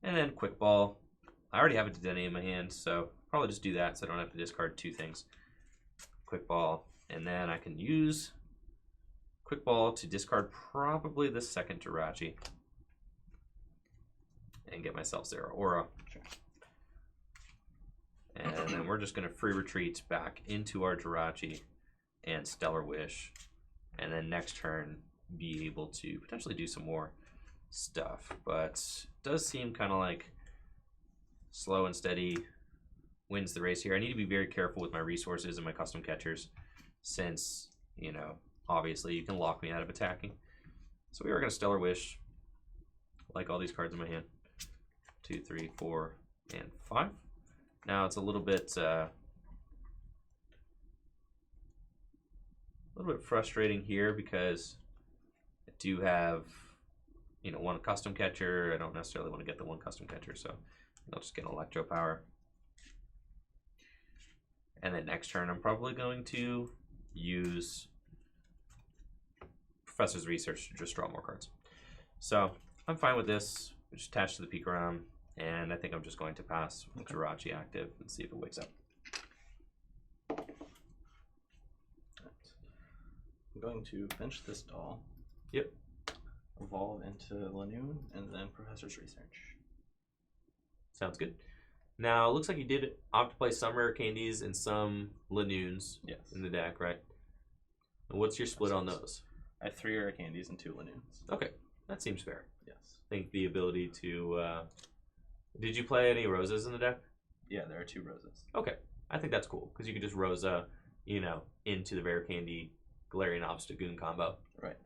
and then Quick Ball. I already have a Dedenne in my hand, so probably just do that so I don't have to discard two things. Quick Ball, and then I can use Quick Ball to discard probably the second Jirachi and get myself Zeraora. Sure. And then we're just going to free retreat back into our Jirachi and Stellar Wish, and then next turn be able to potentially do some more stuff. But it does seem kind of like slow and steady wins the race here. I need to be very careful with my resources and my custom catchers since, you know, obviously you can lock me out of attacking. So we are going to Stellar Wish, like all these cards in my hand. 2, 3, 4, and 5. Now it's a little bit frustrating here because I do have, you know, one custom catcher. I don't necessarily want to get the one custom catcher, so I'll just get an Electropower. And then next turn I'm probably going to use Professor's Research to just draw more cards. So I'm fine with this. Just attached to the Pikarom, and I think I'm just going to pass with Jirachi active and see if it wakes up. I'm going to bench this doll. Yep. Evolve into Lanoon, and then Professor's Research. Sounds good. Now, it looks like you did opt to play some rare candies and some Lanoons in the deck, right? And what's your split on those? I have 3 rare candies and 2 Lanoons. Okay, that seems fair. Yes. I think the ability to... did you play any Rosas in the deck? Yeah, there are 2 Rosas. Okay, I think that's cool, because you could just Rosa, you know, into the rare candy Galarian Obstagoon combo. Right.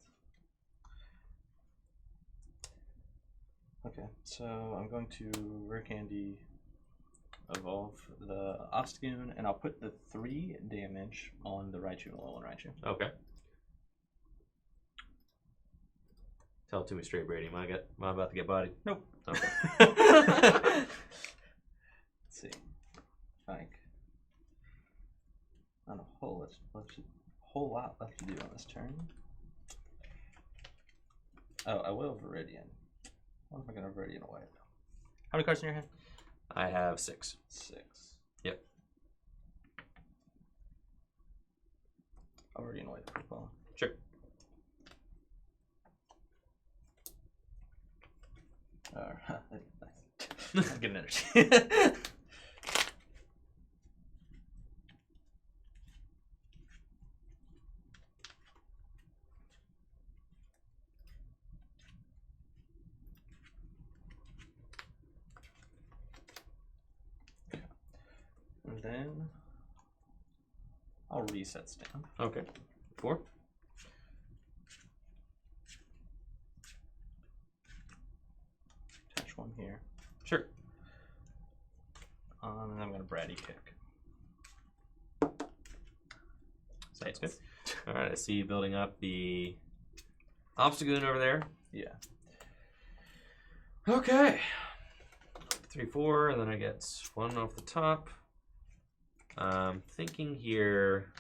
Okay, so I'm going to rare candy evolve the Obstagoon, and I'll put the 3 damage on the Raichu and Alolan Raichu. Okay. Tell it to me straight, Brady. Am I about to get bodied? Nope. Okay. Let's see. Like, not a whole lot left to do on this turn. Oh, I will Viridian. What am I going to Viridian away? How many cards in your hand? I have 6. 6. Yep. I'll Viridian away the football. Sure. Nice. Get an energy. And then I'll reset stamp. Okay. 4. Attach 1 here. Sure. And I'm gonna Brady kick. Sounds good. All right, I see you building up the Obstagoon over there. Yeah. Okay. 3, 4, and then I get 1 off the top. Thinking here,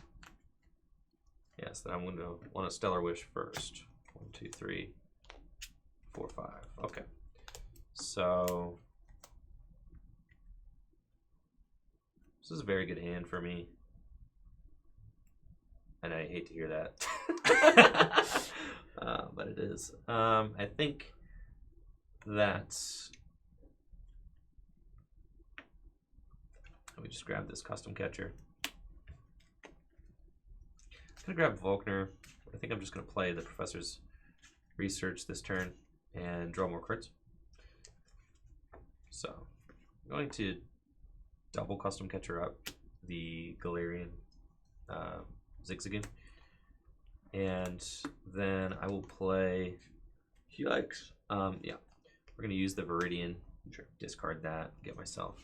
yes, that I'm going to want a Stellar Wish first. 1, 2, 3, 4, 5. Okay. So this is a very good hand for me. And I hate to hear that. But it is. I think that's... Let me just grab this custom catcher. I'm going to grab Volkner. I think I'm just going to play the Professor's Research this turn and draw more cards. So I'm going to double custom catcher up the Galarian Zigzagoon. And then I will play... Yikes. Yeah. We're going to use the Viridian. Sure. Discard that. Get myself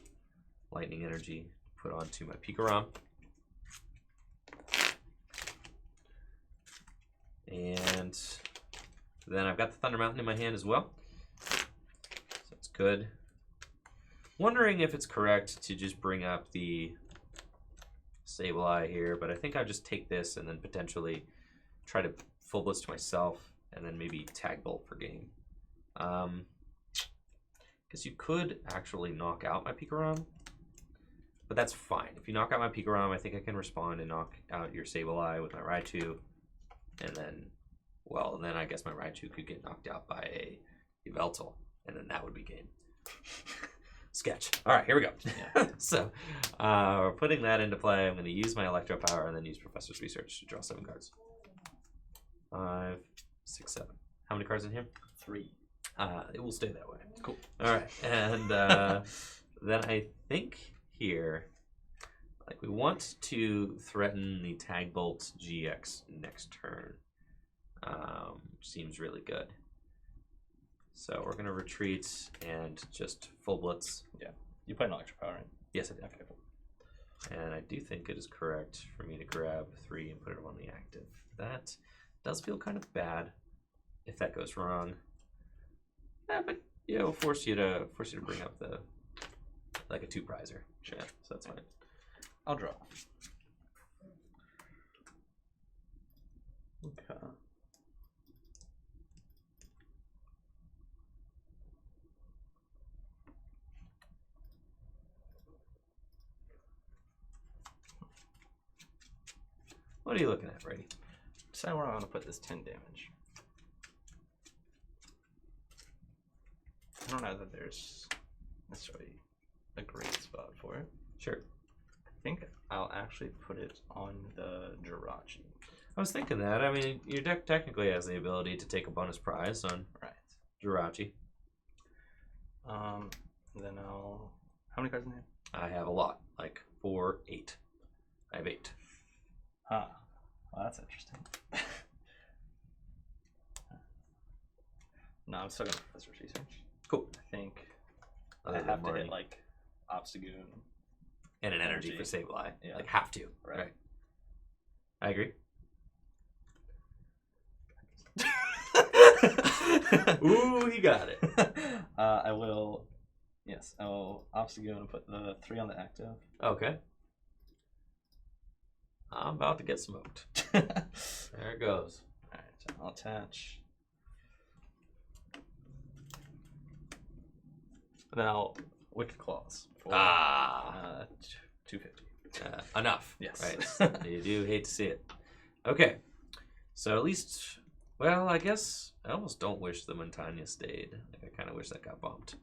Lightning Energy. Put onto my Pikarom. And then I've got the Thunder Mountain in my hand as well. So that's good. Wondering if it's correct to just bring up the Sableye here, but I think I'll just take this and then potentially try to full blitz to myself and then maybe Tag Bolt for game. Because you could actually knock out my Pikarom, but that's fine. If you knock out my Pikarom, I think I can respond and knock out your Sableye with my Raichu, and then, well, then I guess my Raichu could get knocked out by a Yveltal, and then that would be game. Sketch. All right, here we go. Yeah. So, putting that into play, I'm going to use my Electropower and then use Professor's Research to draw 7 cards. 5, 6, 7. How many cards in here? 3. It will stay that way. Cool. All right, and then I think here, like, we want to threaten the Tag Bolt GX next turn. Seems really good. So we're gonna retreat and just full blitz. Yeah. You play an Electropower, right? Yes, I did. Okay, cool. And I do think it is correct for me to grab 3 and put it on the active. That does feel kind of bad if that goes wrong. Yeah, but yeah, it'll force you to bring up the like a 2-prizer. Sure. Yeah, so that's fine. I'll draw. Okay. What are you looking at, Brady? Decide where I want to put this 10 damage. I don't know that there's necessarily a great spot for it. Sure. I think I'll actually put it on the Jirachi. I was thinking that. I mean, your deck technically has the ability to take a bonus prize on Jirachi. Then I'll... How many cards in hand? I have a lot, like 4, 8. I have 8. Huh. Well, that's interesting. No, I'm still going to Professor's Research. Cool. I think Other I have than to hit Marnie. like Obstagoon and an energy for Sableye. Yeah. Like, have to. Right. I agree. Ooh, he got it. I will. Yes, I will Obstagoon and put the 3 on the active. Okay. I'm about to get smoked. There it goes. Alright, so I'll attach. And then I'll Wicked Claws for 250. Enough. Yes. Right. You do hate to see it. Okay. So at least, well, I guess I almost don't wish the Montagna stayed. Like, I kind of wish that got bumped.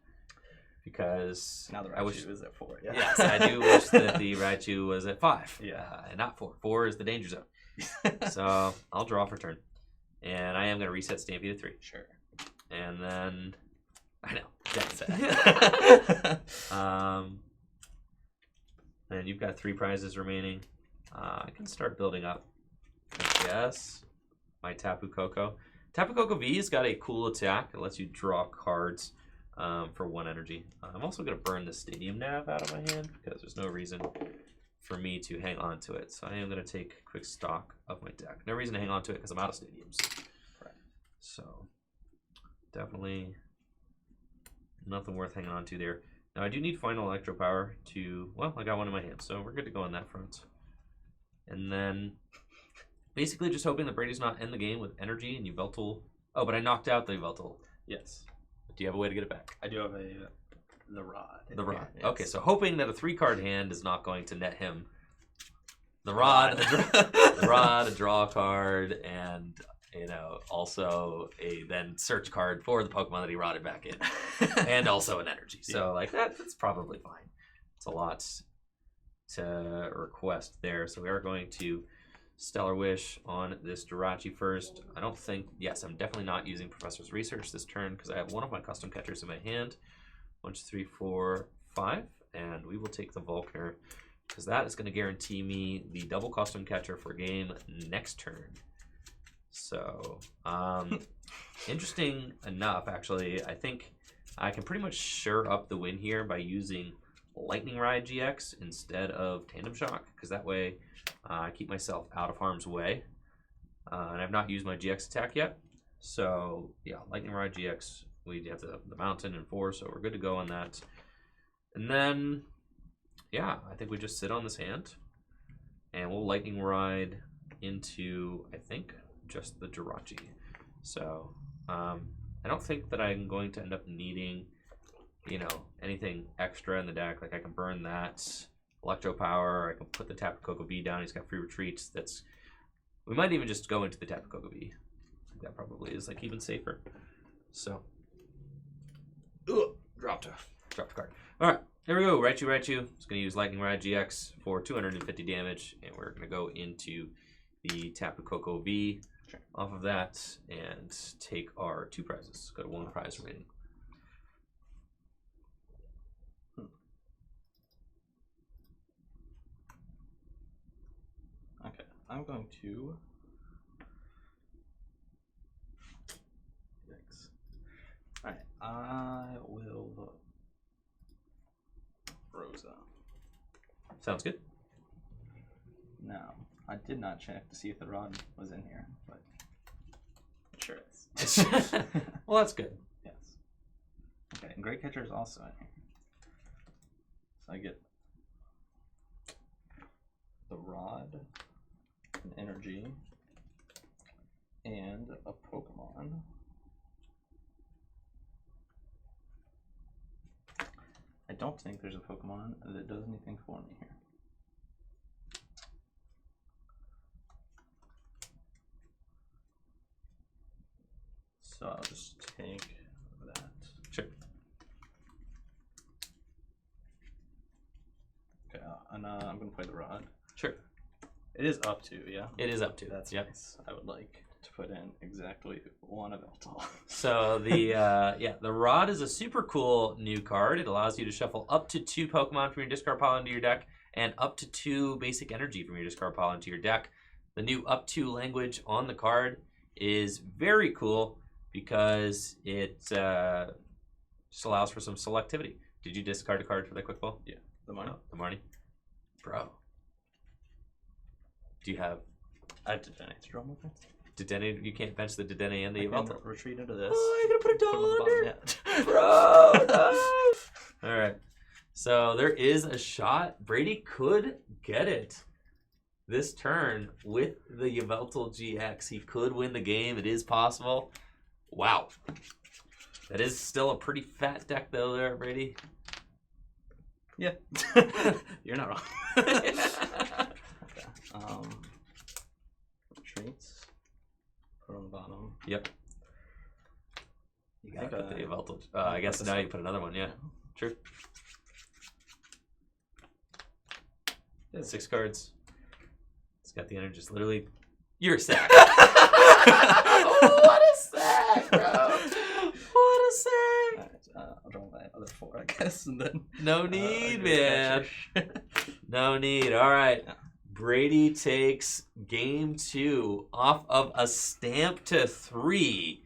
Because now the I wish Raichu is at 4. Yeah. Yes, I do wish that the Raichu was at 5. Yeah. And not 4. 4 is the danger zone. So I'll draw for turn. And I am going to reset Stampede to 3. Sure. And then, I know. That's it. And you've got 3 prizes remaining. I can start building up, I guess, my Tapu Koko. Tapu Koko V has got a cool attack. It lets you draw cards for 1 energy. I'm also going to burn the Stadium Nav out of my hand because there's no reason for me to hang on to it. So I am going to take quick stock of my deck. No reason to hang on to it because I'm out of stadiums. Right. So definitely nothing worth hanging on to there. Now I do need final Electropower to, well, I got one in my hand, so we're good to go on that front. And then basically just hoping that Brady's not end the game with energy and Yveltal. Oh, but I knocked out the Yveltal. Yes. Do you have a way to get it back? I do have the Rod. The Rod. Yes. Okay, so hoping that a 3-card hand is not going to net him the Rod, the Rod, a draw card, and also a then search card for the Pokemon that he rotted back in, and also an energy. So like that's probably fine. It's a lot to request there. So we are going to Stellar Wish on this Jirachi first. I don't think, yes, I'm definitely not using Professor's Research this turn because I have one of my custom catchers in my hand. 1, 2, 3, 4, 5, and we will take the Volkner because that is going to guarantee me the double custom catcher for game next turn. So, interesting enough, actually, I think I can pretty much sure up the win here by using Lightning Ride GX instead of Tandem Shock, because that way I keep myself out of harm's way. And I've not used my GX attack yet. So, yeah, Lightning Ride GX, we have the mountain and 4, so we're good to go on that. And then, yeah, I think we just sit on this hand, and we'll Lightning Ride into, I think, just the Jirachi. So I don't think that I'm going to end up needing, anything extra in the deck. Like I can burn that Electropower. I can put the Tapu Koko V down. He's got free retreats. We might even just go into the Tapu Koko V. I think that probably is like even safer. So, dropped a card. All right, here we go. Raichu. It's going to use Lightning Ride GX for 250 damage, and we're going to go into the Tapu Koko V off of that and take our 2 prizes. Got 1 prize remaining. Okay, I'm going to. Alright, I will Rosa. Sounds good. Now, I did not check to see if the Rod was in here, but it sure is. Well, that's good. Yes. Okay, and Great Catcher is also in here. So I get the Rod, an energy, and a Pokemon. I don't think there's a Pokemon that does anything for me here. So I'll just take that. Sure. Okay, and I'm going to play the Rod. Sure. It is up to, yeah? It is up to. That's nice. I would like to put in exactly 1 of Yveltal. So the the Rod is a super cool new card. It allows you to shuffle up to 2 Pokemon from your discard pile into your deck and up to 2 basic energy from your discard pile into your deck. The new up to language on the card is very cool because it just allows for some selectivity. Did you discard a card for that quick ball? Yeah, the Marnie. The Marnie. Bro. Do you have... I have Dedenne to draw more cards. Dedenne? You can't bench the Dedenne and the I can Yveltal. retreat into this. Oh, you're going to put a doll under? Yeah. Bro, no. All right. So there is a shot. Brady could get it this turn with the Yveltal-GX. He could win the game. It is possible. Wow. That is still a pretty fat deck, though, there, Brady. Yeah. You're not wrong. Okay. Retreats. Put on the bottom. Yep. You got to put the Yveltal. I guess now you put another one, yeah. True. Yeah, 6 cards. It's got the energy. Just literally, you're a sack. Oh, what a sack, bro. What a sack. Alright, I'll draw my other 4, I guess, and then... No need, man. No need. All right. Yeah. Brady takes game 2 off of a stamp to 3.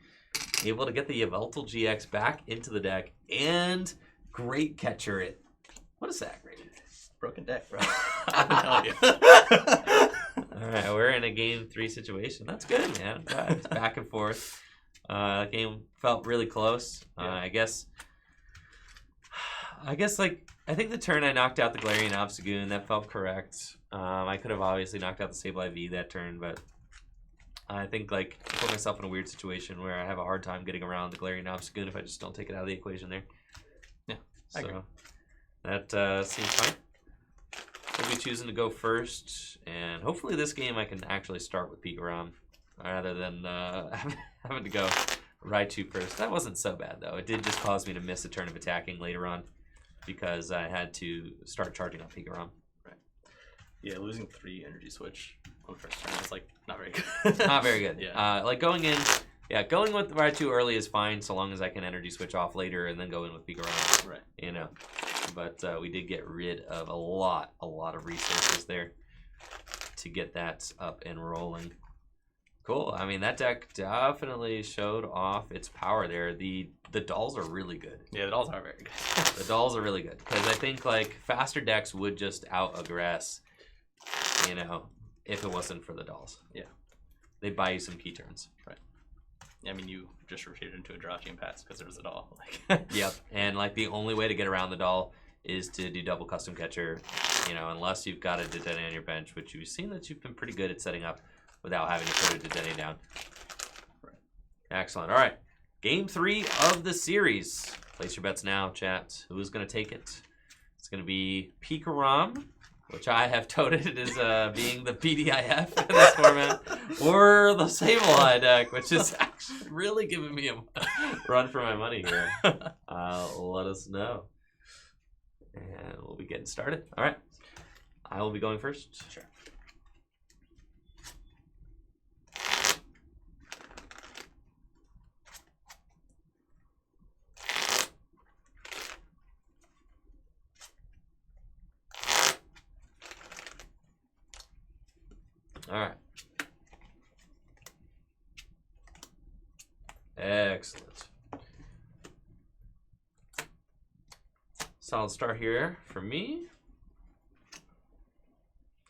Able to get the Yveltal-GX back into the deck and Great Catcher it. What a sack, Brady. Broken deck, bro. I can tell you. All right, we're in a game 3 situation. That's good, man. It's back and forth. Game felt really close. Yeah. I guess like I think the turn I knocked out the Galarian Obstagoon, that felt correct. I could have obviously knocked out the Sableye V that turn, but I think like I put myself in a weird situation where I have a hard time getting around the Galarian Obstagoon if I just don't take it out of the equation there. Yeah, so I agree. That seems fine. I'll be choosing to go first, and hopefully this game I can actually start with Pikarom rather than having to go Raichu first. That wasn't so bad though. It did just cause me to miss a turn of attacking later on because I had to start charging up Pikarom. Right. Yeah, losing 3 energy switch on the first turn is like not very good. Not very good. Yeah. Like going in, yeah, going with Raichu early is fine so long as I can energy switch off later and then go in with Pikarom. Right. You know. But we did get rid of a lot of resources there to get that up and rolling. Cool. I mean, that deck definitely showed off its power there. The dolls are really good. Yeah, the dolls are very good. The dolls are really good because I think like faster decks would just out-aggress, you know, if it wasn't for the dolls. Yeah. They buy you some key turns. Right. I mean, you just retreated into a Jirachi and Pats because there was a doll. Like. Yep. And like the only way to get around the doll is to do double custom catcher, you know, unless you've got a Dedenne on your bench, which you've seen that you've been pretty good at setting up without having to put a Dedenne down. Right. Excellent. All right. Game 3 of the series. Place your bets now, chat. Who's going to take it? It's going to be Pikarom, which I have toted as being the PDIF in this format, or the Sableye deck, which is actually really giving me a run for my money here. Let us know. And we'll be getting started. All right. I will be going first. Sure. All right. Excellent. Solid start here for me.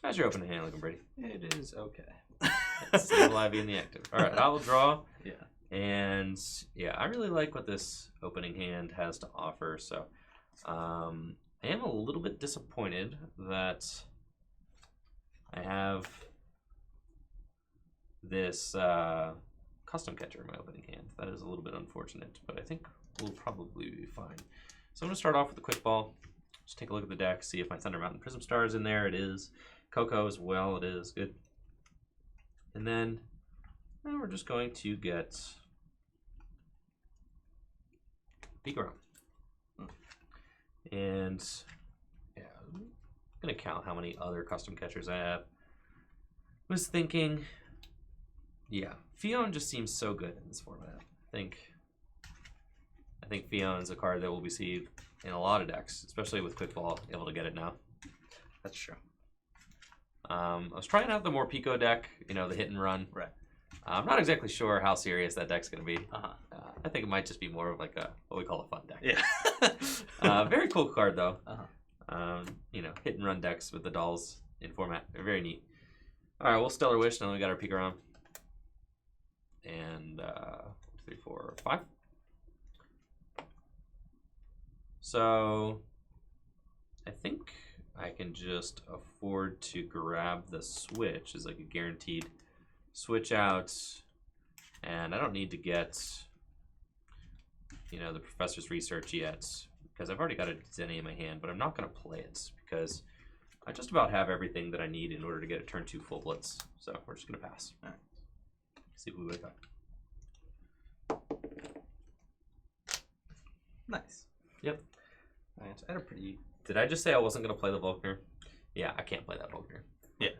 How's your opening hand looking, Brady? It is okay. Sableye V in the active. All right, I will draw. Yeah. And yeah, I really like what this opening hand has to offer. So I am a little bit disappointed that I have this custom catcher in my opening hand. That is a little bit unfortunate, but I think we'll probably be fine. So I'm going to start off with a quick ball. Just take a look at the deck, see if my Thunder Mountain Prism Star is in there. It is. Coco as well. It is. Good. And then we're just going to get Pikarom. And yeah, I'm going to count how many other custom catchers I have. I was thinking, yeah, Fion just seems so good in this format. I think Fion is a card that will be seen in a lot of decks, especially with Quick Ball, able to get it now. That's true. I was trying out the more Pico deck, you know, the hit and run. Right. I'm not exactly sure how serious that deck's going to be. Uh-huh. I think it might just be more of like a what we call a fun deck. Yeah. Very cool card though. Uh-huh. You know, hit and run decks with the dolls in format. They're very neat. All right, we'll Stellar Wish, and then we got our Pikarom. And 3, 4, 5. So I think I can just afford to grab the switch as like a guaranteed switch out, and I don't need to get, you know, the Professor's Research yet because I've already got a Zenny in my hand, but I'm not going to play it because I just about have everything that I need in order to get a turn 2 full blitz. So we're just going to pass. All right. See what we wake up. Nice. Yep. All right. I had a pretty. Did I just say I wasn't going to play the Volkner? Yeah, I can't play that Volkner. Yeah.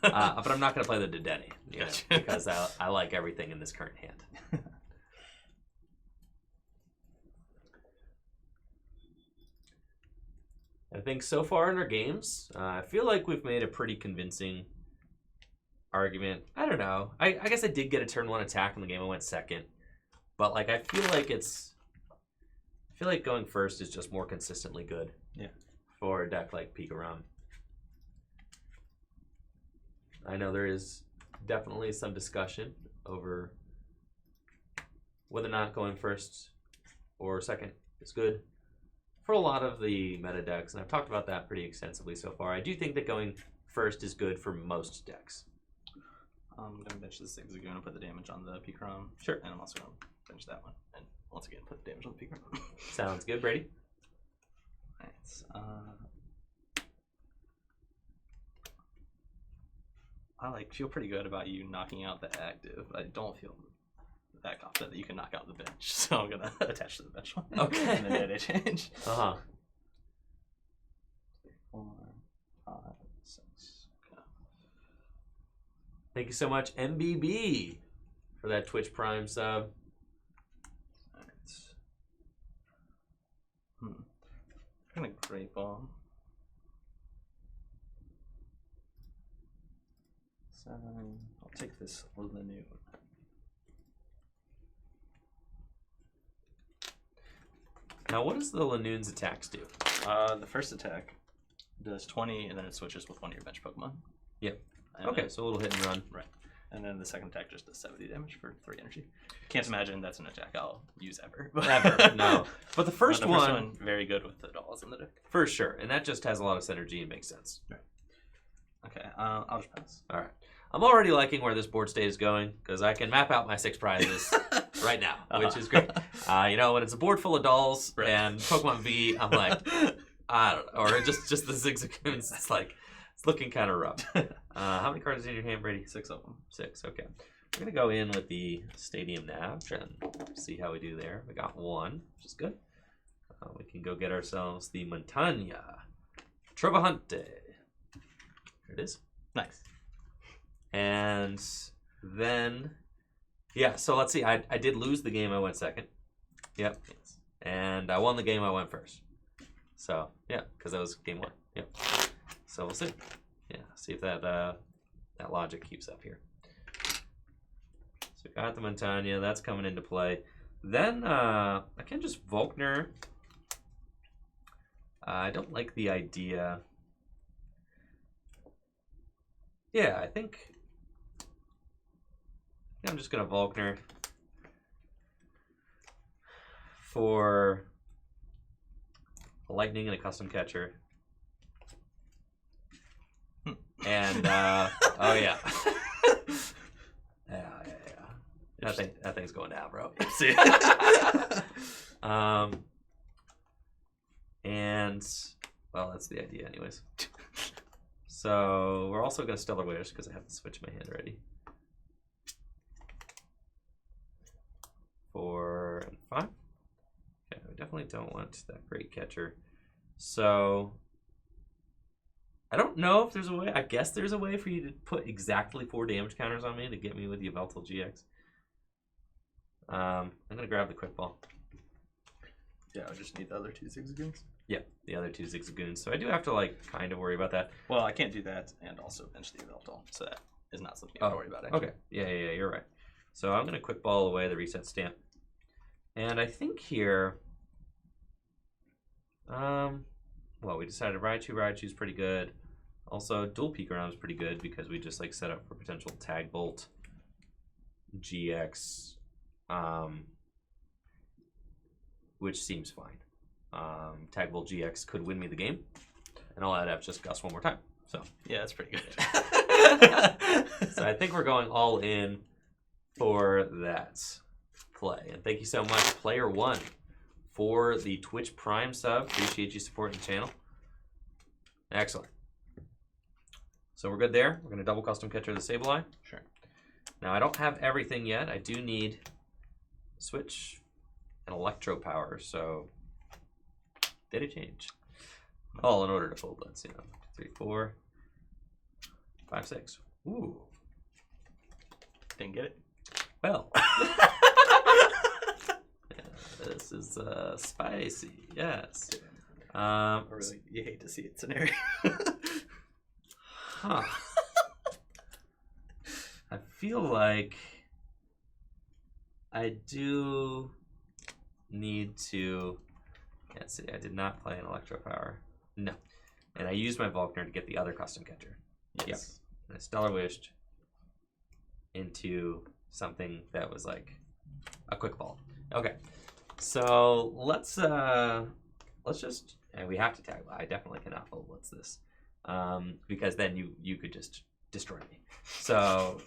But I'm not going to play the Dedenne, you know, Gotcha. because I like everything in this current hand. I think so far in our games, I feel like we've made a pretty convincing argument. I don't know. I guess I did get a turn 1 attack in the game. I went second. But like I feel like going first is just more consistently good. Yeah. For a deck like Pikarom. I know there is definitely some discussion over whether or not going first or second is good for a lot of the meta decks, and I've talked about that pretty extensively so far. I do think that going first is good for most decks. I'm going to bench this Zigzagoon and put the damage on the Pikarom. Sure. And I'm also going to bench that one. And once again, put the damage on the Pikarom. Sounds good, Brady. Alright. I feel pretty good about you knocking out the active. I don't feel that confident that you can knock out the bench. So I'm going to attach to the bench one. Okay. And then I change. 4, 5, 6. Okay. Thank you so much, MBB, for that Twitch Prime sub. I'm gonna Great Ball. 7. I'll take this Lanoon. Now, what does the Lanoon's attacks do? The first attack does 20, and then it switches with one of your bench Pokemon. Yep. And Okay, then, so a little hit and run. right. And then the second attack just does 70 damage for 3 energy. Can't imagine that's an attack I'll use ever. Ever, no. But the first one, very good with the dolls in the deck. for sure, and that just has a lot of synergy and makes sense. Right. Okay, I'll just pass. All right. I'm already liking where this board state is going because I can map out my 6 prizes right now, which is great. You know, when it's a board full of dolls Right. and Pokemon V, I'm like, I don't know. Or just the Zigzagoons, it's like, it's looking kind of rough. How many cards is in your hand, Brady? 6 of them. 6, okay. We're going to go in with the Stadium Nav and see how we do there. We got 1, which is good. We can go get ourselves the Montagna Trovahante. There it is. Nice. And then, yeah, so let's see. I did lose the game. I went second. Yep. Yes. And I won the game. I went first. So, yeah, because that was game 1. Yep. So we'll see. Yeah, see if that logic keeps up here. So we got the Montagna. That's coming into play. Then I can just Volkner. I don't like the idea. Yeah, I think I'm just going to Volkner for a Lightning and a Custom Catcher. And, oh yeah. Yeah. That thing's going down, bro. See. And, well, that's the idea anyways. So we're also going to Stellar Wish because I have the switch in my hand already. 4 and 5. Okay, we definitely don't want that Great Catcher. So I don't know if there's a way. I guess there's a way for you to put exactly 4 damage counters on me to get me with the Yveltal-GX. I'm going to grab the Quick Ball. Yeah, I just need the other 2 Zigzagoons. Yeah, the other 2 Zigzagoons. So I do have to, like, kind of worry about that. Well, I can't do that and also bench the Yveltal, so that is not something I have to worry about, actually. Okay. Yeah, you're right. So I'm going to Quick Ball away the Reset Stamp. And I think here, well, well, we decided Raichu's pretty good. Also, dual Pikarom is pretty good because we just like set up for potential Tag Bolt, GX, which seems fine. Tag Bolt GX could win me the game, and I'll add just Gus one more time. So Yeah, that's pretty good. so I think we're going all in for that play. And thank you so much, Player One, for the Twitch Prime sub. Appreciate you supporting the channel. Excellent. So we're good there. We're going to double custom catcher the Sableye. Sure. Now I don't have everything yet. I do need Switch and Electropower, so did it change? All in order to full blitz, you know. 3, 4, 5, 6. Ooh. Didn't get it. Well. Yeah, this is spicy. Yes. Really, you hate to see it scenario. Huh. I feel like I do need to. Can't see. I did not play an Electropower. No. And I used my Volkner to get the other custom catcher. Yes. Yep. And I Stellar Wished into something that was like a quick ball. Okay. So let's just, and we have to tag. I definitely cannot full blitz this. Because then you could just destroy me. So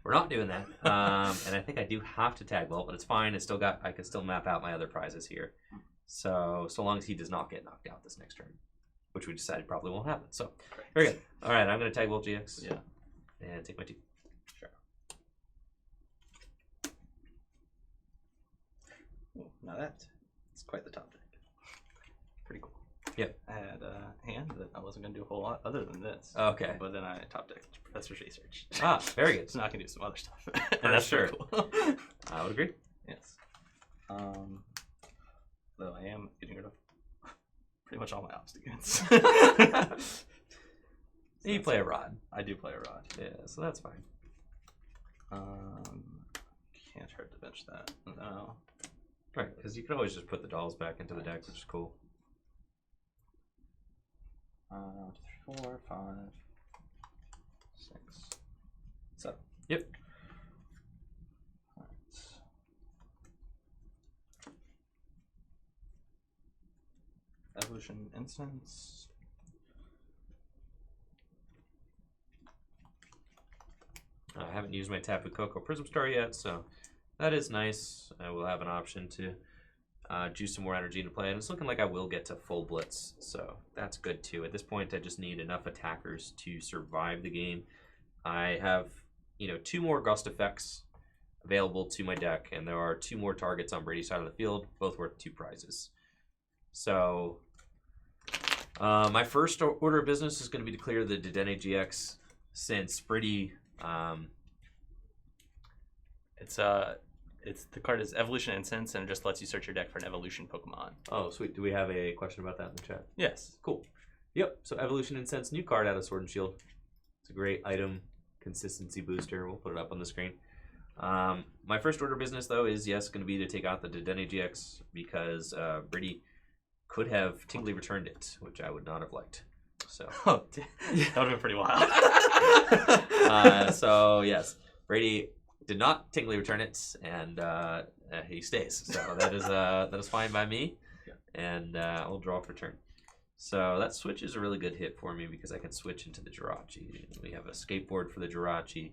we're not doing that. And I think I do have to tag Bolt, but it's fine. I can still map out my other prizes here. So long as he does not get knocked out this next turn, which we decided probably won't happen. So very good. All right, I'm gonna tag Bolt GX. Yeah. And take my 2. Sure. Ooh, now that's quite the top deck. Pretty cool. Yep. I had a hand that I wasn't going to do a whole lot other than this. Okay. But then I top decked Professor's Research. Ah, very good. So now I can do some other stuff. And that's pretty sure. cool. I would agree. Yes. Though I am getting rid of pretty much all my Obstagoons. You play a Rod. I do play a Rod. Yeah, so that's fine. Can't hurt to bench that. No. Right, because you can always just put the dolls back into the deck, which is cool. 3, 4, 5, 6, 7. Yep. Alright. Evolution Instance. I haven't used my Tapu Koko Prism Star yet, so that is nice. I will have an option to juice some more energy into play, and it's looking like I will get to full blitz, so that's good too. At this point, I just need enough attackers to survive the game. I have, 2 more Gust effects available to my deck, and there are 2 more targets on Brady's side of the field, both worth 2 prizes. So my first order of business is going to be to clear the Dedenne-GX, since Brady. It's the card is Evolution Incense, and it just lets you search your deck for an evolution Pokemon. Oh, sweet. Do we have a question about that in the chat? Yes. Cool. Yep. So Evolution Incense, new card out of Sword and Shield. It's a great item consistency booster. We'll put it up on the screen. My first order of business, though, is going to be to take out the Dedenne-GX because Brady could have Tingly returned it, which I would not have liked. So Oh, that would have been pretty wild. so yes, Brady did not Tingly return it, and he stays. So that is fine by me, and I'll draw for turn. So that switch is a really good hit for me because I can switch into the Jirachi. We have a Escape Board for the Jirachi,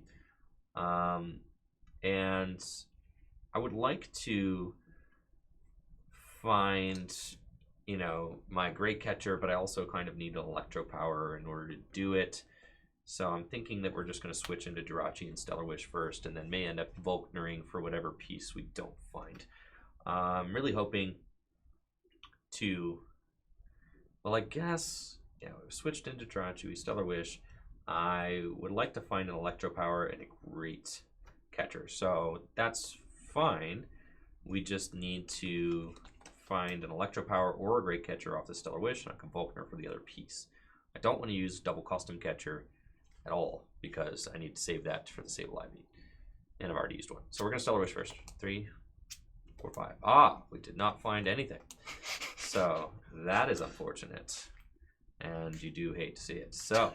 and I would like to find my Great Catcher, but I also kind of need an Electropower in order to do it. So I'm thinking that we're just going to switch into Jirachi and Stellar Wish first, and then may end up Volknering for whatever piece we don't find. I'm really hoping to, well, I guess, we switched into Jirachi, we Stellar Wish. I would like to find an Electropower and a Great Catcher, so that's fine. We just need to find an Electropower or a Great Catcher off the Stellar Wish, and I can Volkner for the other piece. I don't want to use double custom catcher at all because I need to save that for the Sableye V, and I've already used one. So we're going to Stellar Wish first. 3, 4, 5. Ah, we did not find anything. So that is unfortunate. and you do hate to see it. So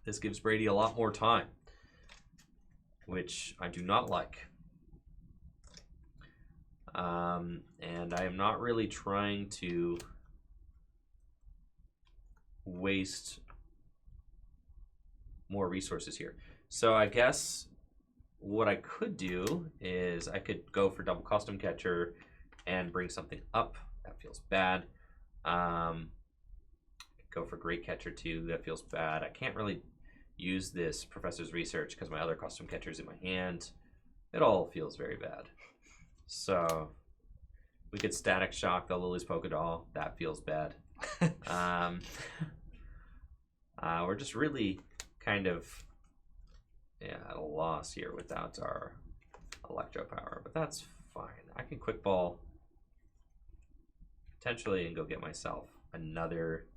this gives Brady a lot more time, which I do not like. And I am not really trying to waste more resources here. So I guess what I could do is I could go for double custom catcher and bring something up. That feels bad. Go for Great Catcher too. That feels bad. I can't really use this Professor's Research because my other custom catcher's in my hand. It all feels very bad. So we could Static Shock the Lily's Pokédoll. That feels bad. We're just really kind of at a loss here without our Electropower, but that's fine. I can Quick Ball potentially and go get myself another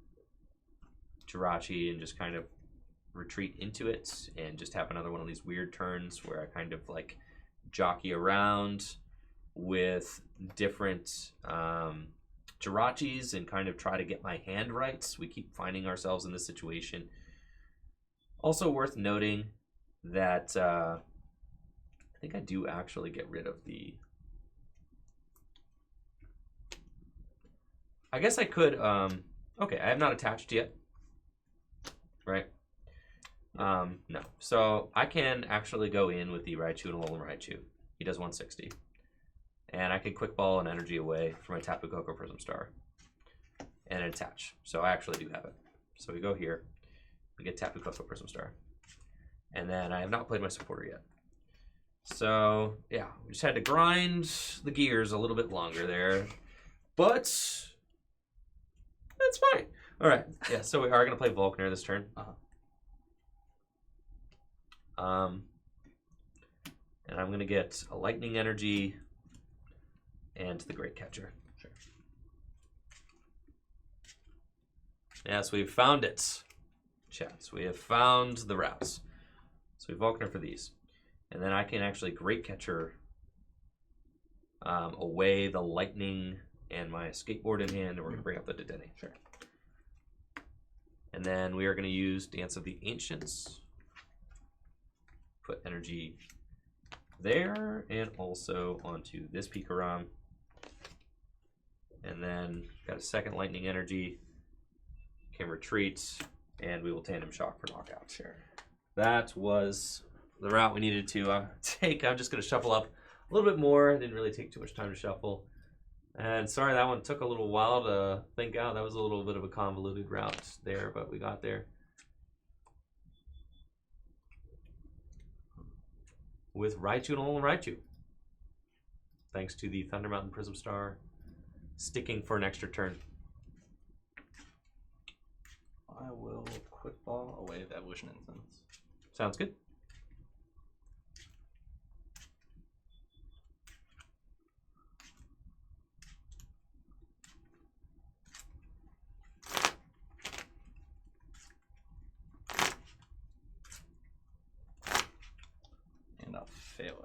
Jirachi and just kind of retreat into it and just have another one of these weird turns where I kind of like jockey around with different Jirachis and kind of try to get my hand right. We keep finding ourselves in this situation. Also worth noting that I think I do actually get rid of the... I guess I could... okay, I have not attached yet. Right? No. So I can actually go in with the Raichu and Alolan Raichu. He does 160. And I can Quick Ball an energy away from my Tapu Koko Prism Star and attach. So I actually do have it. So we go here. We get Tapu Koko Prism Star. And then I have not played my supporter yet. So yeah, we just had to grind the gears a little bit longer there. But that's fine. All right. Yeah, so we are going to play Volkner this turn. And I'm going to get a Lightning Energy and the Great Catcher. Sure. Yes, we've found it. Chats, we have found the routes. So we Volkner for these. And then I can actually Great Catcher away the Lightning and my Escape Board in hand, and we're going to bring up the Dedenne. Sure. And then we are going to use Dance of the Ancients. Put energy there and also onto this Pikarom. And then got a second Lightning Energy. Can retreat, and we will Tandem Shock for knockout. Sure. That was the route we needed to take. I'm just going to shuffle up a little bit more. It didn't really take too much time to shuffle. And sorry, that one took a little while to think out. That was a little bit of a convoluted route there, but we got there. With Raichu and Alolan Raichu. Thanks to the Thunder Mountain Prism Star sticking for an extra turn. I will Quick Ball away the Evolution Instance. Sounds good. And I'll fail it.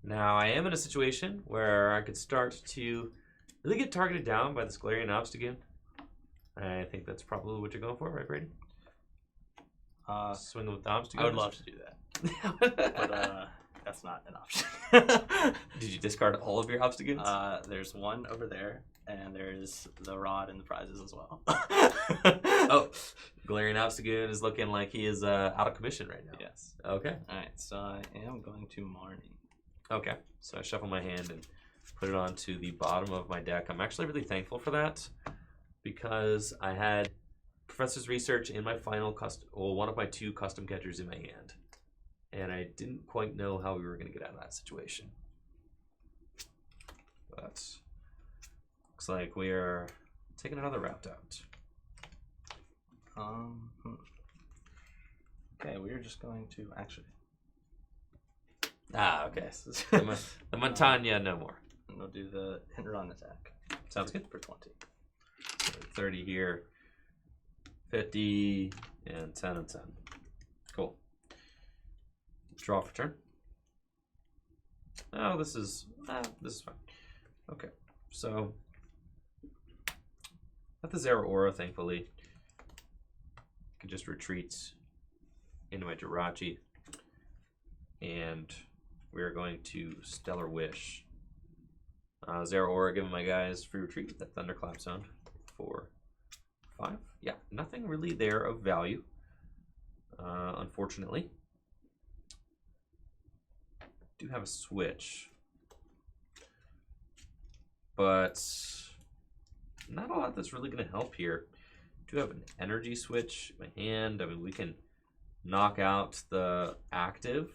Now, I am in a situation where I could start to really get targeted down by this Galarian Obstagoon. I think that's probably what you're going for, right, Brady? Swing with the Obstagoon? I would love to do that. But that's not an option. Did you discard all of your Obstagoons? There's one over there, and there's the rod and the prizes as well. Oh, Galarian Obstagoon is looking like he is out of commission right now. Yes. Okay. Alright, so I am going to Marnie. Okay, so I shuffle my hand and put it onto the bottom of my deck. I'm actually really thankful for that because I had Professor's Research in my final custom, well, one of my two custom catchers in my hand, and I didn't quite know how we were going to get out of that situation. But looks like we are taking another route out. Okay, we're just going to actually. Ah, okay. The Montagna, no more. And we'll do the hit and run attack. Sounds good. For 20. 30 here. 50, and 10 and 10. Cool. Draw for turn. Oh, this is fine. Okay, so got the Zeraora, thankfully. I can just retreat into my Jirachi, and we're going to Stellar Wish. Zeraora giving my guys free retreat with that Thunderclap sound for 5. Yeah, nothing really there of value, unfortunately. Do have a switch, but not a lot that's really going to help here. Do have an Energy Switch in my hand. I mean, we can knock out the active,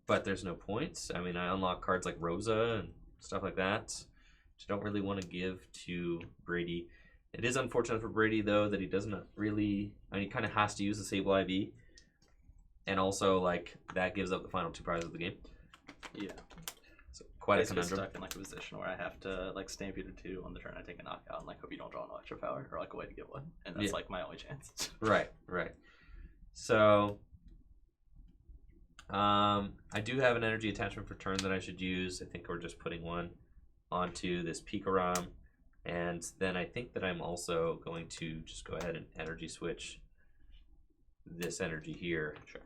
but there's no points. I mean, I unlock cards like Rosa and stuff like that, which I don't really want to give to Brady. It is unfortunate for Brady, though, that he doesn't really... I mean, he kind of has to use the Sableye V. And also, like, that gives up the final 2 prizes of the game. Yeah. So, quite Basically a conundrum. stuck in, like, a position where I have to, like, Stampede or 2 on the turn I take a knockout and, like, hope you don't draw an Electropower or, like, a way to get one. And that's, like, my only chance. Right. So, I do have an energy attachment for turn that I should use. I think we're just putting one onto this Pikarom. And then I think that I'm also going to just go ahead and energy switch this energy here. Sure.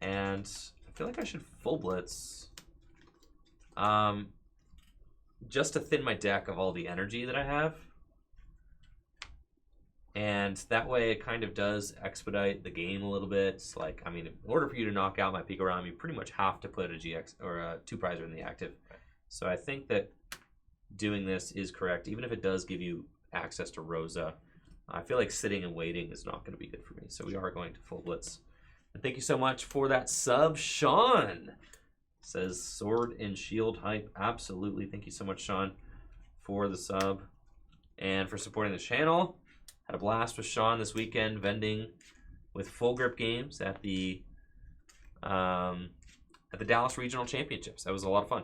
And I feel like I should full blitz. Just to thin my deck of all the energy that I have. And that way it kind of does expedite the game a little bit. It's like, I mean, in order for you to knock out my Pikarom, you pretty much have to put a GX or a 2-prizer in the active. So I think that doing this is correct, even if it does give you access to Rosa. I feel like sitting and waiting is not going to be good for me. So we are going to full blitz. And thank you so much for that sub, Sean. Says Sword and Shield hype. Absolutely. Thank you so much, Sean, for the sub and for supporting the channel. Had a blast with Sean this weekend, vending with Full Grip Games at the Dallas Regional Championships. That was a lot of fun.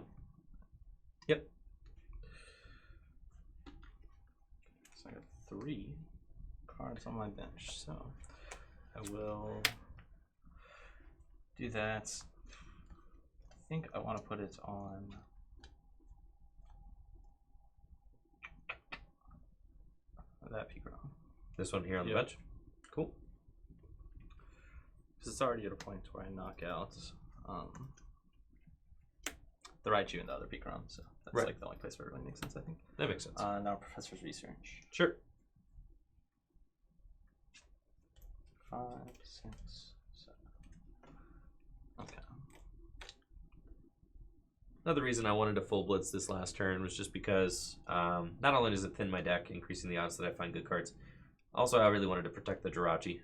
Yep. So I got 3 cards on my bench, so I will do that. I think I want to put it on that Pikarom. This one here on the bench? Cool. Because it's already at a point where I knock out the Raichu and the other Pikarom, so that's like the only place where it really makes sense, I think. That makes sense. Now Professor's Research. Sure. 5, 6, 7. Okay. Another reason I wanted to full blitz this last turn was just because not only does it thin my deck, increasing the odds that I find good cards, also I really wanted to protect the Jirachi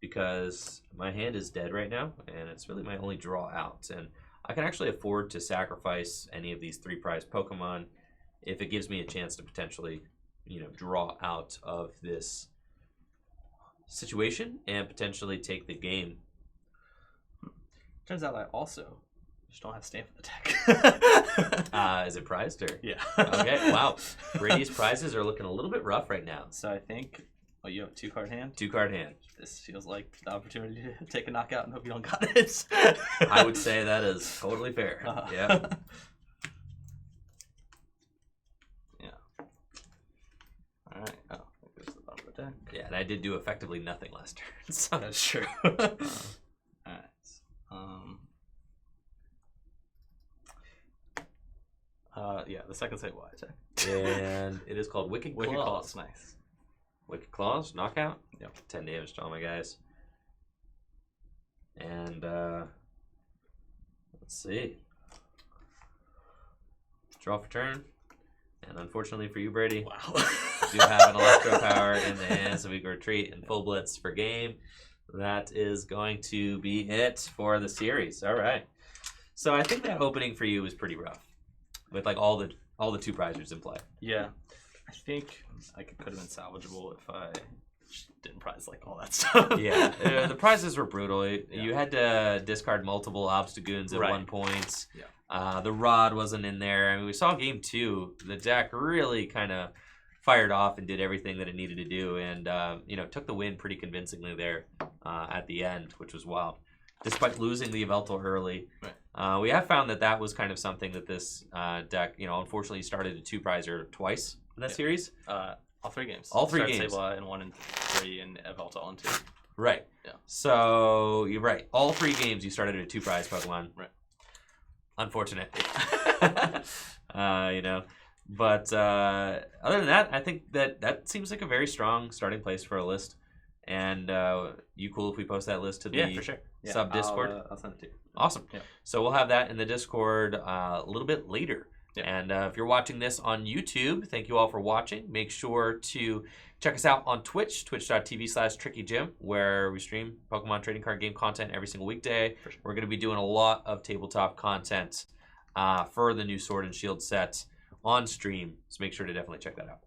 because my hand is dead right now, and it's really my only draw out. And I can actually afford to sacrifice any of these 3-prize Pokemon if it gives me a chance to potentially, you know, draw out of this situation and potentially take the game. Turns out I also just don't have Stamp in the deck. Is it prized or? Yeah. Okay, wow. Brady's prizes are looking a little bit rough right now. So I think, oh, you have a 2-card hand? 2-card hand. This feels like the opportunity to take a knockout and hope you don't got it. I would say that is totally fair. Yeah. Yeah. All right. Oh, that goes to the bottom of the deck. Yeah, and I did do effectively nothing last turn. So. That's true. All right. Yeah, the second site will attack. And it is called Wicked Claws. Wicked Claws, nice. Wicked Claws, knockout. Yep. 10 damage to all my guys. And let's see. Draw for turn. And unfortunately for you, Brady, Wow. you do have an Electropower in the hand, so we can retreat and full blitz for game. That is going to be it for the series. All right. So I think that opening for you was pretty rough, with like all the 2-prizers in play. Yeah. I think like it could have been salvageable if I just didn't prize like all that stuff. Yeah, the prizes were brutal. You had to discard multiple Obstagoons at one point. Yeah. The Rod wasn't in there. I mean, we saw game 2. The deck really kind of fired off and did everything that it needed to do, and you know, took the win pretty convincingly there at the end, which was wild. Despite losing the Yveltal early, right. We have found that that was kind of something that this deck, you know, unfortunately started a 2-prizer twice in that series. All 3 games. All 3 games. Sableye in 1 and 3, and Yveltal in 2. Right. Yeah. So you're right. All 3 games you started a 2-prize Pokemon. Right. Unfortunate. You know. But other than that, I think that seems like a very strong starting place for a list. And you cool if we post that list to the for sure. sub Discord? I'll send it to you. Awesome. Yeah. So we'll have that in the Discord a little bit later. Yeah. And if you're watching this on YouTube, thank you all for watching. Make sure to check us out on Twitch, twitch.tv/TrickyJim, where we stream Pokemon trading card game content every single weekday. For sure. We're going to be doing a lot of tabletop content for the new Sword and Shield set on stream. So make sure to definitely check that out.